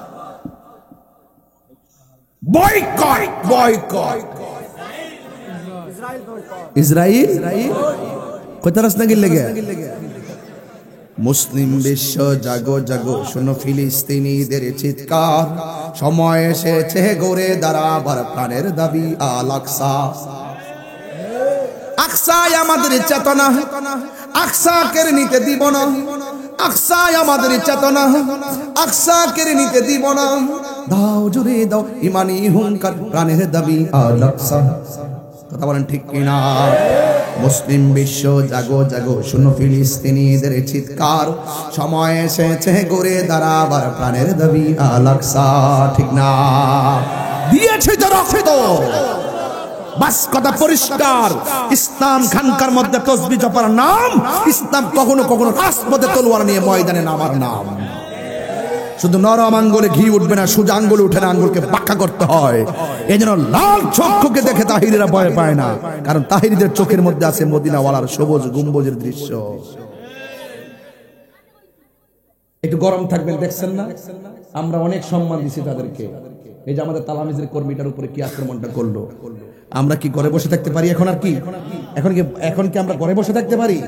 A: বয়কট বয়কট ইসরায়েল কোথায় রাস্তা গিয়ে লেগে? মুসলিম বিশ্ব জাগো জাগো, শোনো ফিলিস্তিনিদের চিৎকার, সময় এসেছে গড়ে দাঁড়াবার প্রাণের দাবি আল আকসা। আকসায় আমাদের চেতনা, আকসা কেড়ে নিতে দিব না, আকসায় আমাদের চেতনা, আকসা কেড়ে নিতে দিব না। দাও জুড়ে দাও ইমানি হুঙ্কার, প্রাণের দাবি আল আকসা। কথা বলেন ঠিক কিনা? মুসলিম বিশ্ব জাগো জাগো, শুনো ফিলিস্তিনিদের চিৎকার, সময় এসেছে ঘুরে দাঁড়াবার, প্রাণের দাবি আল আকসা। ঠিক না? দিয়েছে তো রক্ত, বাস কথা পরিষ্কার। ইসলাম খানকার মধ্যে তসবিহ জপার নাম, ইসলাম কখনো কখনো রাজপথে তলোয়ার নিয়ে ময়দানে নামার নাম। শুধু নরম আঙ্গুলে ঘি উঠবে না, সোজা আঙ্গুলে উঠে না, আঙ্গুলকে বাঁকা করতে হয়। এই জন্য লাল চক্ষুকে দেখে তাহিরিরা ভয় পায় না, কারণ তাহিরিদের চোখের মধ্যে আছে মদিনাওয়ালার সবুজ গম্বুজের দৃশ্য। একটু গরম থাকবেন, দেখছেন না আমরা অনেক সম্মান দিছি তাদেরকে। এই যে আমাদের তালামিজের কর্মীটার উপরে কি আক্রমণটা করলো, আমরা কি ঘরে বসে থাকতে পারি? এখন আর কি এখন কি আমরা ঘরে বসে থাকতে পারি?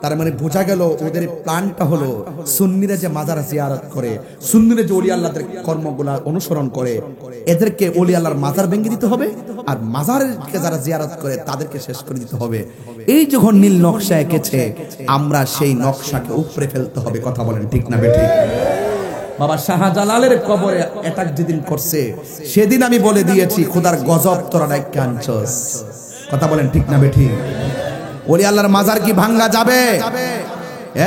A: তার মানে বোঝা গেল ওদের প্ল্যানটা হলো সুন্নিরা যে মাজার জিয়ারত করে, সুন্নিরা যে ওলি আল্লাহদের কর্মগুলা অনুসরণ করে, এদেরকে ওলি আল্লাহর মাজার ভেঙে দিতে হবে, আর মাজারকে যারা জিয়ারত করে তাদেরকে শেষ করে দিতে হবে। এই যখন নীল নকশা এঁকেছে, আমরা সেই নকশাকে উপড়ে ফেলতে হবে। কথা বলেন ঠিক না বেঠিক? বাবা শাহজালালের কবরে অ্যাটাক যেদিন করছে, সেদিন আমি বলে দিয়েছি খোদার গজব তোরা ডাইক্কা আনছস। কথা বলেন ঠিক না বেঠিক? ওলি আল্লাহর মাজার কি ভাঙ্গা যাবে?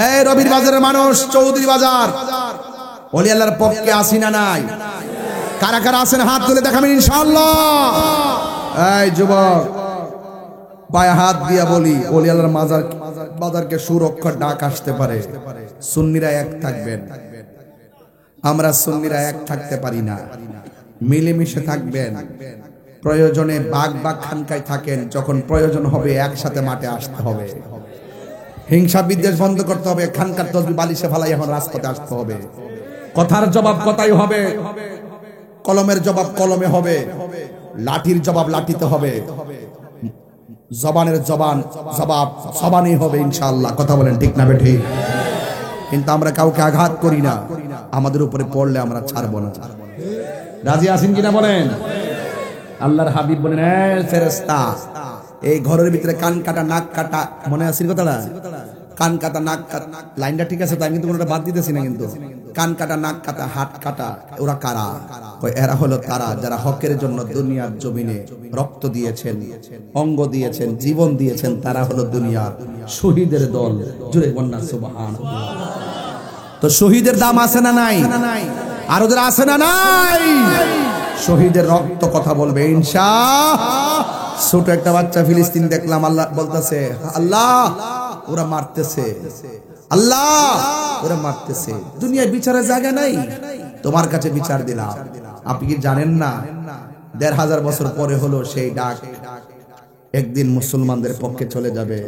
A: এই রবির বাজারের মানুষ, চৌধুরী বাজার, ওলি আল্লাহর পক্ষে আসি না নাই? কারা কারা আছেন হাত তুলে দেখাবেন ইনশাআল্লাহ। এই যুবক পায়ে হাত দিয়া বলি, ওলি আল্লাহর মাজারকে সুরক্ষার ডাক আসতে পারে। সুন্নিরা এক থাকবেন, আমরা সুন্নিরা এক থাকতে পারি না। মিলেমিশে থাকবেন, প্রয়োজনে বাগ বাগ খানকায় থাকেন, যখন প্রয়োজন হবে একসাথে মাঠে আসতে হবে। হিংসা বিদ্বেষ বন্ধ করতে হবে। খানকার তসবিহ বালিশে ফালাই এখন রাজপথে আসতে হবে। কথার জবাব কথাই হবে, কলমের জবাব কলমে হবে, লাঠির জবাব লাঠিতে হবে, জবানের জবাব জবানই হবে ইনশাআল্লাহ। কথা বলেন ঠিক না বেঠিক? কিন্তু আমরা কাউকে আঘাত করি না, আমাদের উপরে পড়লে আমরা ছাড়বো না। রাজি আছেন কিনা বলেন? আল্লাহর হাবিব বলেন, ফেরেশতা এই ঘরের ভিতরে কান কাটা নাক কাটা, মনে আছে কথাটা? কান কাটা নাক কাটা, লাইনটা ঠিক আছে তো? আমি কিন্তু কোনোটা বাদ দিতেছি না। কিন্তু কান কাটা নাক কাটা হাত কাটা, ওরা কারা? এরা হলো তারা যারা হকের জন্য দুনিয়ার জমিনে রক্ত দিয়েছেন, অঙ্গ দিয়েছেন, জীবন দিয়েছেন। তারা হলো দুনিয়ার শহীদের দল। জোরে বন্যা সুবহানাল্লাহ। তো শহীদের দাম আছে না নাই? আর ওদের আছে না নাই? শহীদের রক্ত কথা বলবে ইনশাআল্লাহ। ছোট একটা বাচ্চা ফিলিস্তিন দেখলাম, আল্লাহ বলতেছে, আল্লাহ ওরা মারতেছে, আল্লাহ ওরা মারতেছে। দুনিয়ায় বিচারের জায়গা নাই, তোমার কাছে বিচার দিলাম। আপনি কি জানেন না ১৫০০ বছর পরে হলো সেই ডাক একদিন মুসলমানদের পক্ষে চলে যাবে।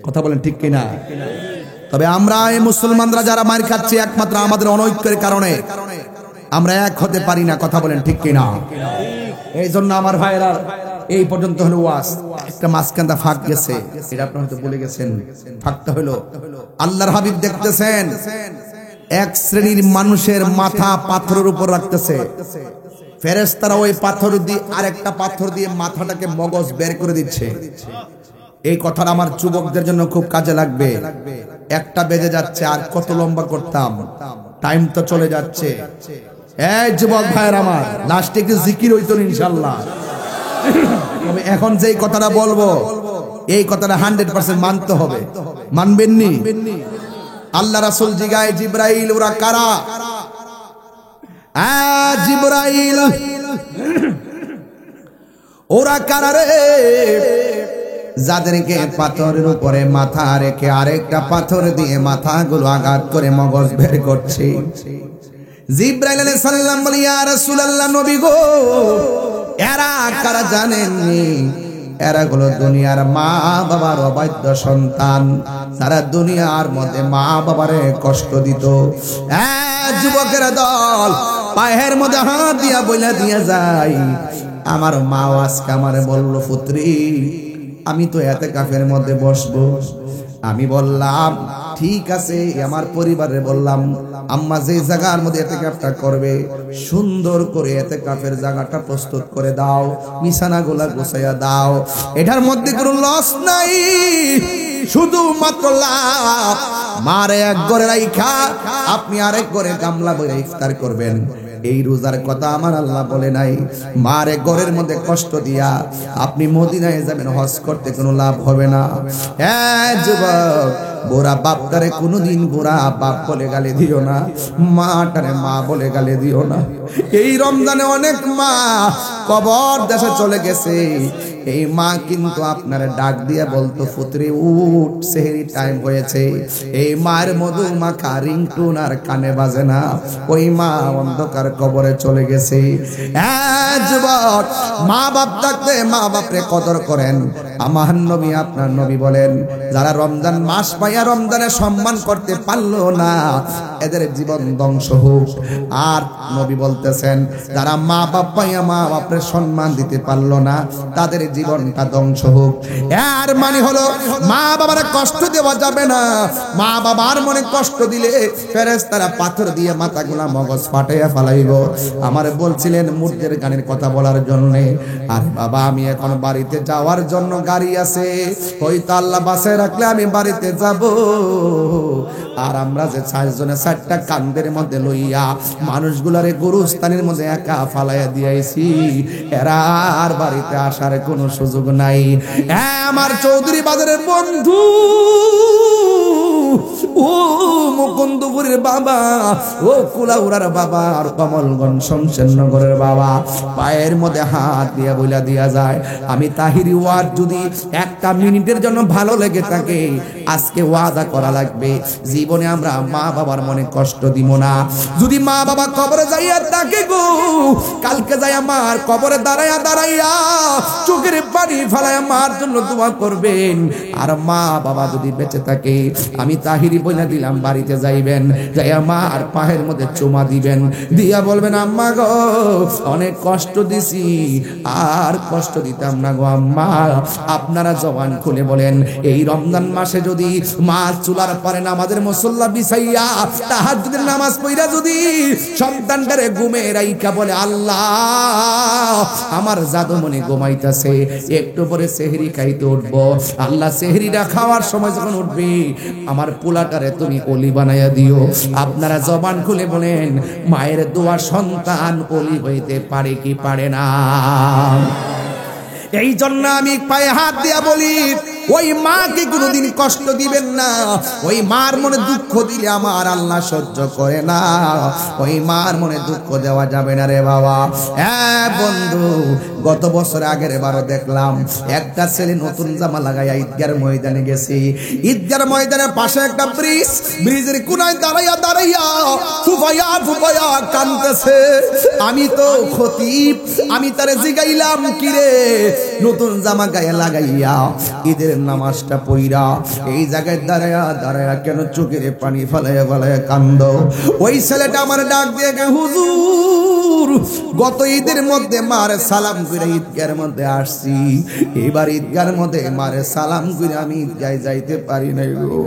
A: কথা বলেন ঠিক কিনা? তবে আমরা এই মুসলমানরা যারা মার খাচ্ছি, একমাত্র আমাদের অনৈক্যের কারণে আমরা এক হতে পারি না। কথা বলেন ঠিক কিনা? এই জন্য আমার ভাইরা এই পর্যন্ত হলো ওয়াজ। একটা মাঝখানটা ফাঁক গেছে, এটা আপনারা হয়তো বলে গেছেন। ফাঁকটা হলো আল্লাহর হাবিব দেখতেছেন এক শ্রেণীর মানুষের মাথা পাথরের উপর রাখতেছে, ফেরেশতারা ওই পাথর দিয়ে আরেকটা পাথর দিয়ে মাথাটাকে মগজ বের করে দিচ্ছে। এই কথাটা আমার যুবকদের জন্য খুব কাজে লাগবে। 1টা বেজে যাচ্ছে, আর কত লম্বা করতাম, টাইম তো চলে যাচ্ছে। এই যুবক ভাইয়ের আমার, লাস্টে একটু জিকির হইতো ইনশাআল্লাহ। তবে এখন যেই কথাটা বলবো, এই কথাটা 100% মানতে হবে। মানবেননি? আল্লাহ রাসূল জিগায়, জিবরাইল ওরা কারা? জিবরাইল ওরা কারা রে? যাদেরকে পাথরের উপরে মাথা রেখে আরেকটা পাথর দিয়ে মাথাগুলো আঘাত করে মগজ বের করছে। জিবরাইল আলাইহিস সালাম বলে, ইয়া রাসূলুল্লাহ, নবী গো, এরা কারা জানেননি? এরা হলো দুনিয়ার মা বাবার অবাধ্য সন্তান, তারা দুনিয়ার মধ্যে মা বাবারে কষ্ট দিত। যুবকের দল পায়ের মধ্যে হাত দিয়া বইলা দিয়া যায়, আমার মা আজকে আমারে বলল, পুত্রী আমি তো এতেকাফের মধ্যে বসবো। আমি বললাম ঠিক আছে, আমার পরিবারে বললাম, আম্মা যে জায়গার মধ্যে এতেকাফটা করবে সুন্দর করে এতেকাফের জায়গাটা প্রস্তুত করে দাও, বিছানাগুলা গোছাইয়া দাও, এটার মধ্যে কোনো লস নাই, শুধুমাত্র লাভ। মারে এক ঘরে রাইখা আপনি আরেক ঘরে গামলা বইরা ইফতার করবেন, এই রোজার কথা আমার আল্লাহ বলে নাই। মারে ঘরের মধ্যে কষ্ট দিয়া আপনি মদিনায় যাবেন, হজ করতে কোনো লাভ হবে না। হ্যাঁ যুবক, বুড়া বাপটারে কোনোদিন বুড়া বাপ বলে গালি দিও না, মাটারে মা বলে গালি দিও না। এই রমজানে অনেক মা কবর দেশে চলে গেছে, এই মা কিন্তু আপনার ডাক দিয়ে বলতো, পুত্রে উঠ, সেহরি টাইম হয়েছে। এই মায়ের মধু মাখা রিংটুন আর কানে বাজে না, ওই মা অন্ধকার কবরে চলে গেছে। হ্যাঁ যুবক, মা বাপ থাকতে মা বাপরে কদর করেন। আমার নবী, আপনার নবী বলেন, যারা রমজান মাস পাইয়া রমজানে সম্মান করতে পারলো না, এদের জীবন ধ্বংস হোক। আর নবী বলতেছেন, যারা মা বাপ পাইয়া মা বাপরে সম্মান দিতে পারলো না, তাদের জীবনটা ধ্বংস হোক। এর মানে হলো মা বাবার কষ্ট দেওয়া যাবে না। মা বাবার মনে কষ্ট দিলে ফেরেশতারা পাথর দিয়ে মাথাগুলা মগজ ফাটাইয়া ফেলাইব। আমার বলছিলেন মুর্দের গানের কথা বলার জন্য, আর বাবা আমি এখন বাড়িতে যাওয়ার জন্য গাড়ি আছে, হয়তো আল্লাহ বাসে রাখলে আমি বাড়িতে যাব। আর আমরা যে 4 জনে 4টা কান্দের মধ্যে লইয়া মানুষগুলারে গুরুস্থানের মধ্যে একা ফালাইয়া দিয়েছি, এরা আর বাড়িতে আসার কোনো সুযোগ নাই। হ্যাঁ আমার চৌধুরী বাজারের বন্ধু, ও মুকুন্দপুরের বাবা, ও কুলাউড়ার বাবা, আর কমলগঞ্জ শমশেরনগরের বাবা, পায়ের মধ্যে হাত দিয়া বইলা দিয়া যায়, আমি তাহিরি ওয়াজ যদি 1টা মিনিটের জন্য ভালো লেগে থাকে, আজকে ওয়াদা করা লাগবে, জীবনে আমরা মা বাবার মনে কষ্ট দিব না। যদি মা বাবা কবরে যাইয়া থাকে গো, কালকে যাই আমার কবরে দাঁড়াইয়া দাঁড়াইয়া চোখের পানি ফেলাইয়া মার জন্য দোয়া করবেন। আর মা বাবা যদি বেঁচে থাকে, আমি তাহিরি বইলা দিলাম, বাড়িতে যাইবেন, যাইয়া মার পায়ের মধ্যে চুমা দিবেন, দিয়া বলবেন, আম্মা গো অনেক কষ্ট দিছি, আর কষ্ট দিতাম না গো আম্মা। আপনারা জবান খুলে বলেন, এই রমজান মাসে যদি মা চুলার পরে নামাজের মুসল্লা বিছাইয়া তাহাজ্জুদের নামাজ পড়া যদি সন্তানটারে ঘুমে রাইখা বলে, আল্লাহ আমার জাদু মনে ঘুমাইতেছে, একটু পরে সেহরি খাইতে উঠবো, আল্লাহ সেহরিটা খাওয়ার সময় যখন উঠবে আমার পোলাটারে তুমি অলি বানাইয়া দিও। আপনারা জবান খুলে বলেন, মায়ের দোয়া সন্তান অলি হইতে পারে কি পারে না? এই জন্য আমি পায়ে হাত দিয়া বলি, ওই মাকে কোনোদিন কষ্ট দিবেন না। ওই মার মনে দুঃখ দিলে আমার আল্লাহ সহ্য করে না, ওই মার মনে দুঃখ দেওয়া যাবে না রে বাবা। হ্যাঁ বন্ধু, গত বছর আগের বারও দেখলাম একটা ছেলে নতুন জামা লাগাইয়া ঈদগার ময়দানে গেছি, ঈদগার ময়দানের পাশে একটা ব্রিজ, ব্রিজের কোনায় দাঁড়াইয়া দাঁড়াইয়া ফুফাইয়া ফুফাইয়া কাঁদতেছে। আমি তো খতিব, আমি তারে জিগাইলাম, কিরে নতুন জামা গায়ে লাগাইয়া ঈদের নামাজটা পইরা এই জায়গায় দাঁড়ায়া দাঁড়ায়া কেন চোখের পানি ফেলাইয়া ফেলাইয়া কান্দ? ওই ছেলেটা আমার ডাক দিয়ে, হুজুর গত ঈদের মধ্যে মারে সালাম করে ঈদগার মধ্যে আসছি, এবার ঈদগার মধ্যে মারে সালাম করে আমি ঈদগায় যাইতে পারি নাই গো।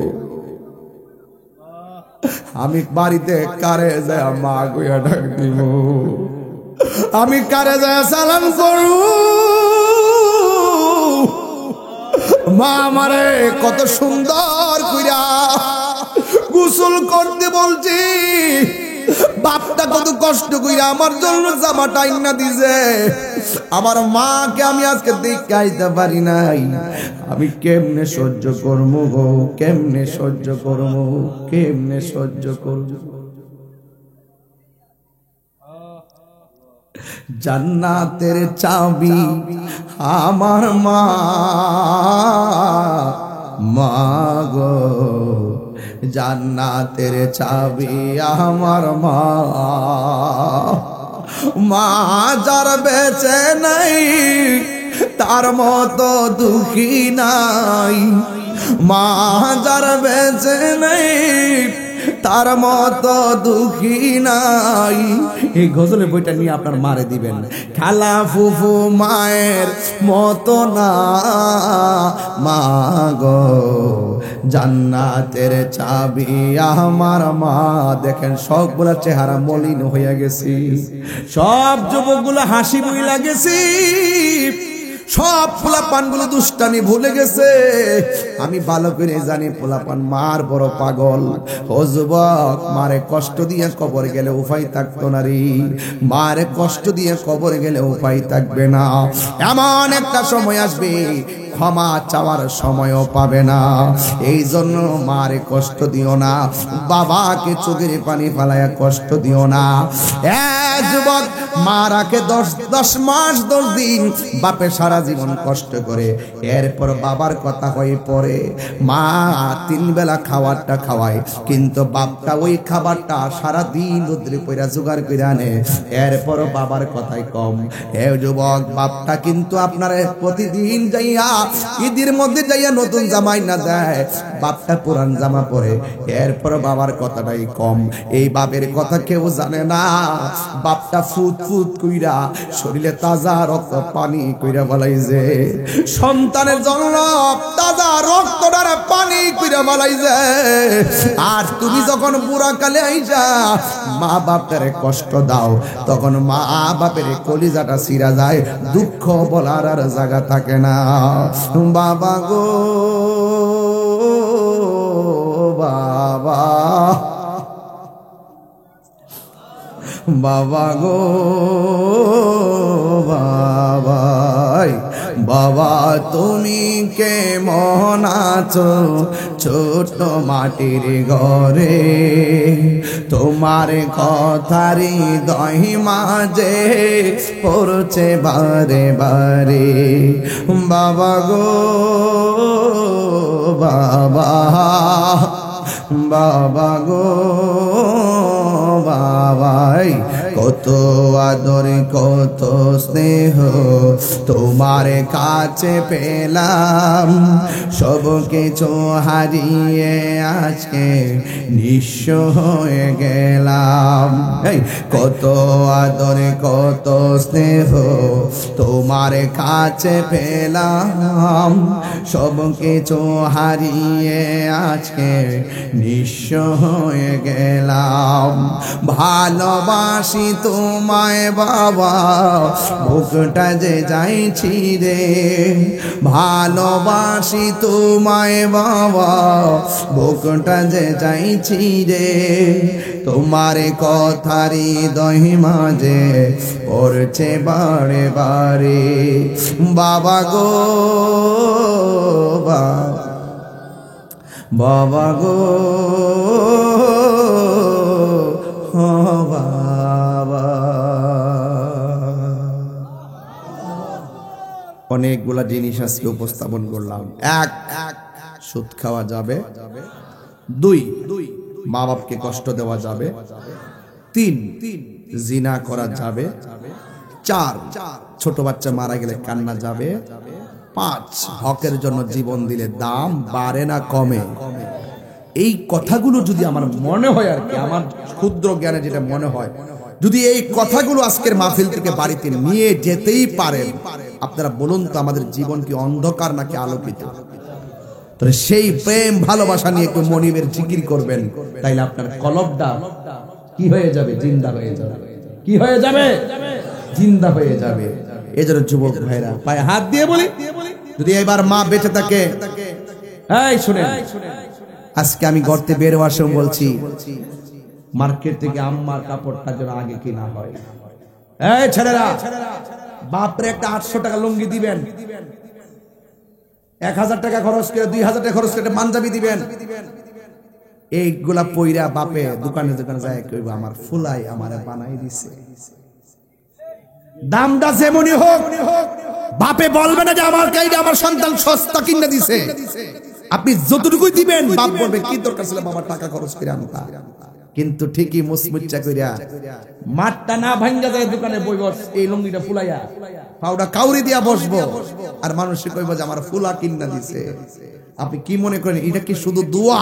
A: আমি বাড়িতে কারে যায় মা গইয়া ডাক দিব, আমি কারে যায় সালাম করু? মা আমারে কত সুন্দর কইরা গোসল করতে বলছি, বাপটা কত কষ্ট কইরা আমার জন্য জামাটা আইনা দিছে, আমার মাকে আমি আজকে দেখাইতে পারি নাই। আমি কেমনে সহ্য করবো গো, কেমনে সহ্য করবো, কেমনে সহ্য করবো? জান্নাতের চাবি আমার মা, মা গো জান্নাতের চাবি আমার মা, মা যার বেঁচে নাই তার মতো দুঃখী নাই, মা যার বেঁচে নাই তার মতো দুঃখী নাই। এই গজলের বইটা নিয়ে আপনার মারে দিবেন, খালা ফুফু মায়ের মতো না, মা গো জান্নাতের চাবি আমার মা। দেখেন সবগুলা চেহারা মলিন হয়ে গেছি, সব যুবকগুলো হাসি বই লাগেছি, সব পোলাপানগুলো দুষ্টামি ভুলে গেছে। আমি ভালো করে জানি পোলাপান মার বড় পাগল। ও যুবক, মারে কষ্ট দিয়ে কবর গেলে উপায় থাকতো না রে, মারে কষ্ট দিয়ে কবর গেলে উপায় থাকবে না। এমন একটা সময় আসবে ক্ষমা চাওয়ার সময়ও পাবে না। এই জন্য মারে কষ্ট দিও না, বাবাকে চোখের পানি ফালায়া কষ্ট দিও না। যুবক, মারাকে 10 মাস 10 দিন বাপে সারা জীবন কষ্ট করে, এরপর বাবার কথা হয়ে পড়ে। মা 3 বেলা খাবারটা খাওয়ায়, কিন্তু বাপটা ওই খাবারটা সারা দিন রোদ্রে পয়রা জোগাড় করে আনে, এরপর বাবার কথাই কম। হে যুবক, বাপটা কিন্তু আপনার প্রতিদিন যাইয়া ঈদের মধ্যে যাইয়া নতুন জামাই না দেয়, বাপটা পুরান জামা পরে, এরপর বাবার কথাটাই কম। এই বাপের কথা কেউ জানে না। বাপটা ফুট ফুট কইরা শরীরে তাজা রক্ত পানি কইরা বালাইছে, সন্তানের জন্য তাজা রক্তটার পানি কইরা বালাইছে। আর তুমি যখন বুড়া কালে আইসা মা বাপের কষ্ট দাও, তখন মা বাপের কলিজাটা ছিঁড়া যায়, দুঃখ বলার আর জায়গা থাকে না। বাবা গো বাবা, বাবা গো বাবা, বাবা তুমি কেমন আছো ছোট মাটির ঘরে, তোমার কথারি দহি মাঝে পড়ছে বারে বারে। বাবা গো বাবা, বাবা গো বাবাই, কত আদর কত স্নেহ তোমার কাছে পেলাম, সব কিছু হারিয়ে আজকে নিঃস্ব হয়ে গেলাম। কত আদর কত স্নেহ তোমার কাছে পেলাম, সব কিছু হারিয়ে আজকে নিঃস্ব হয়ে গেলাম। ভালোবাসি তোমায় বাবা, বুকটা যে যাইছি রে, ভালোবাসি তোমায় বাবা, বুকটা যে যাইছি রে, তোমার কথারি দহি মাঝে পড়ছে বারে বারে। বাবা গো বাবা গো বাবা। অনেকগুলা জিনিস আজকে উপস্থাপন করলাম। 1, সুদ খাওয়া যাবে। 2, মা বাপকে কষ্ট দেওয়া যাবে। 3, জিনা করা যাবে। 4, ছোট বাচ্চা মারা গেলে কান্না যাবে। 5, হকের জন্য জীবন দিলে দাম বাড়ে না কমে। এই কথাগুলো যদি আমার মনে হয়, আর কি আমার ক্ষুদ্র জ্ঞানে যেটা মনে হয়, যদি এই কথাগুলো আজকের মাহফিল থেকে বাড়িতে নিয়ে যেতেই পারেন, আপনারা বলুন তো আমাদের জীবন কি অন্ধকার নাকি আলোকিত? তাহলে সেই প্রেম ভালোবাসা নিয়ে একটু মনিবের জিকির করবেন, তাইলে আপনার কলবটা কি হয়ে যাবে? জিন্দা হয়ে যাবে। কি হয়ে যাবে? জিন্দা হয়ে যাবে। এজন্য যুবক ভাইরা পায়ে হাত দিয়ে বলি, যদি এবার মা বেঁচে থাকে, এই শুনেন, আজকে আমি গর্তে বের হওয়ার সময় বলছি, মার্কেট থেকে আম্মার কাপড়টা যেন আগে কিনা হয়। এই ছেলেরা, বাপরে একটা 800 টাকা লুঙ্গি দিবেন, 1000 টাকা খরচ করে, 2000 টাকা খরচ করে পাঞ্জাবি দিবেন। এইগুলা পইরা বাপে দোকানে দোকানে যায় কইবা আমার ফুলাই আমারে বানাই দিছে। দামটা যেমনই হোক, বাপে বলবে না যে আমার কাইটা আমার সন্তান সস্তা কিনে দিছে। আপনি যতটুকুই দিবেন, বাপ বলবে কি দরকার ছিল বাবার টাকা খরচ করে আনতা। কিন্তু ঠিকই মুসমুচ্চা কইরা মাঠটা না ভাঙ্গা যায় দোকানে বইবস, এই লুঙ্গিটা ফুলাইয়া পাউডা কাউরি দিয়া বসবো, আর মানুষ কইবো যে আমার ফুলা কিনা দিছে। আপনি কি মনে করেন এটা কি শুধু দোয়া?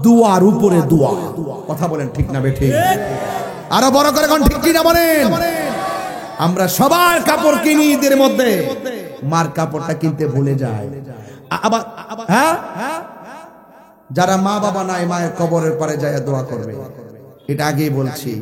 A: দোয়ার উপরে দোয়া। কথা বলেন ঠিক না বেঠিক? আরো বড় করে কোন ঠিক কি না বলেন? আমরা সবার কাপড় কিনি, ঈদের মধ্যে মার কাপড়টা কিনতে ভুলে যায়। আবার হ্যাঁ, যারা মা বাবা নাই, মায়ের কবরের পারে যায় দোয়া করবে, এটা আগেই বলছি।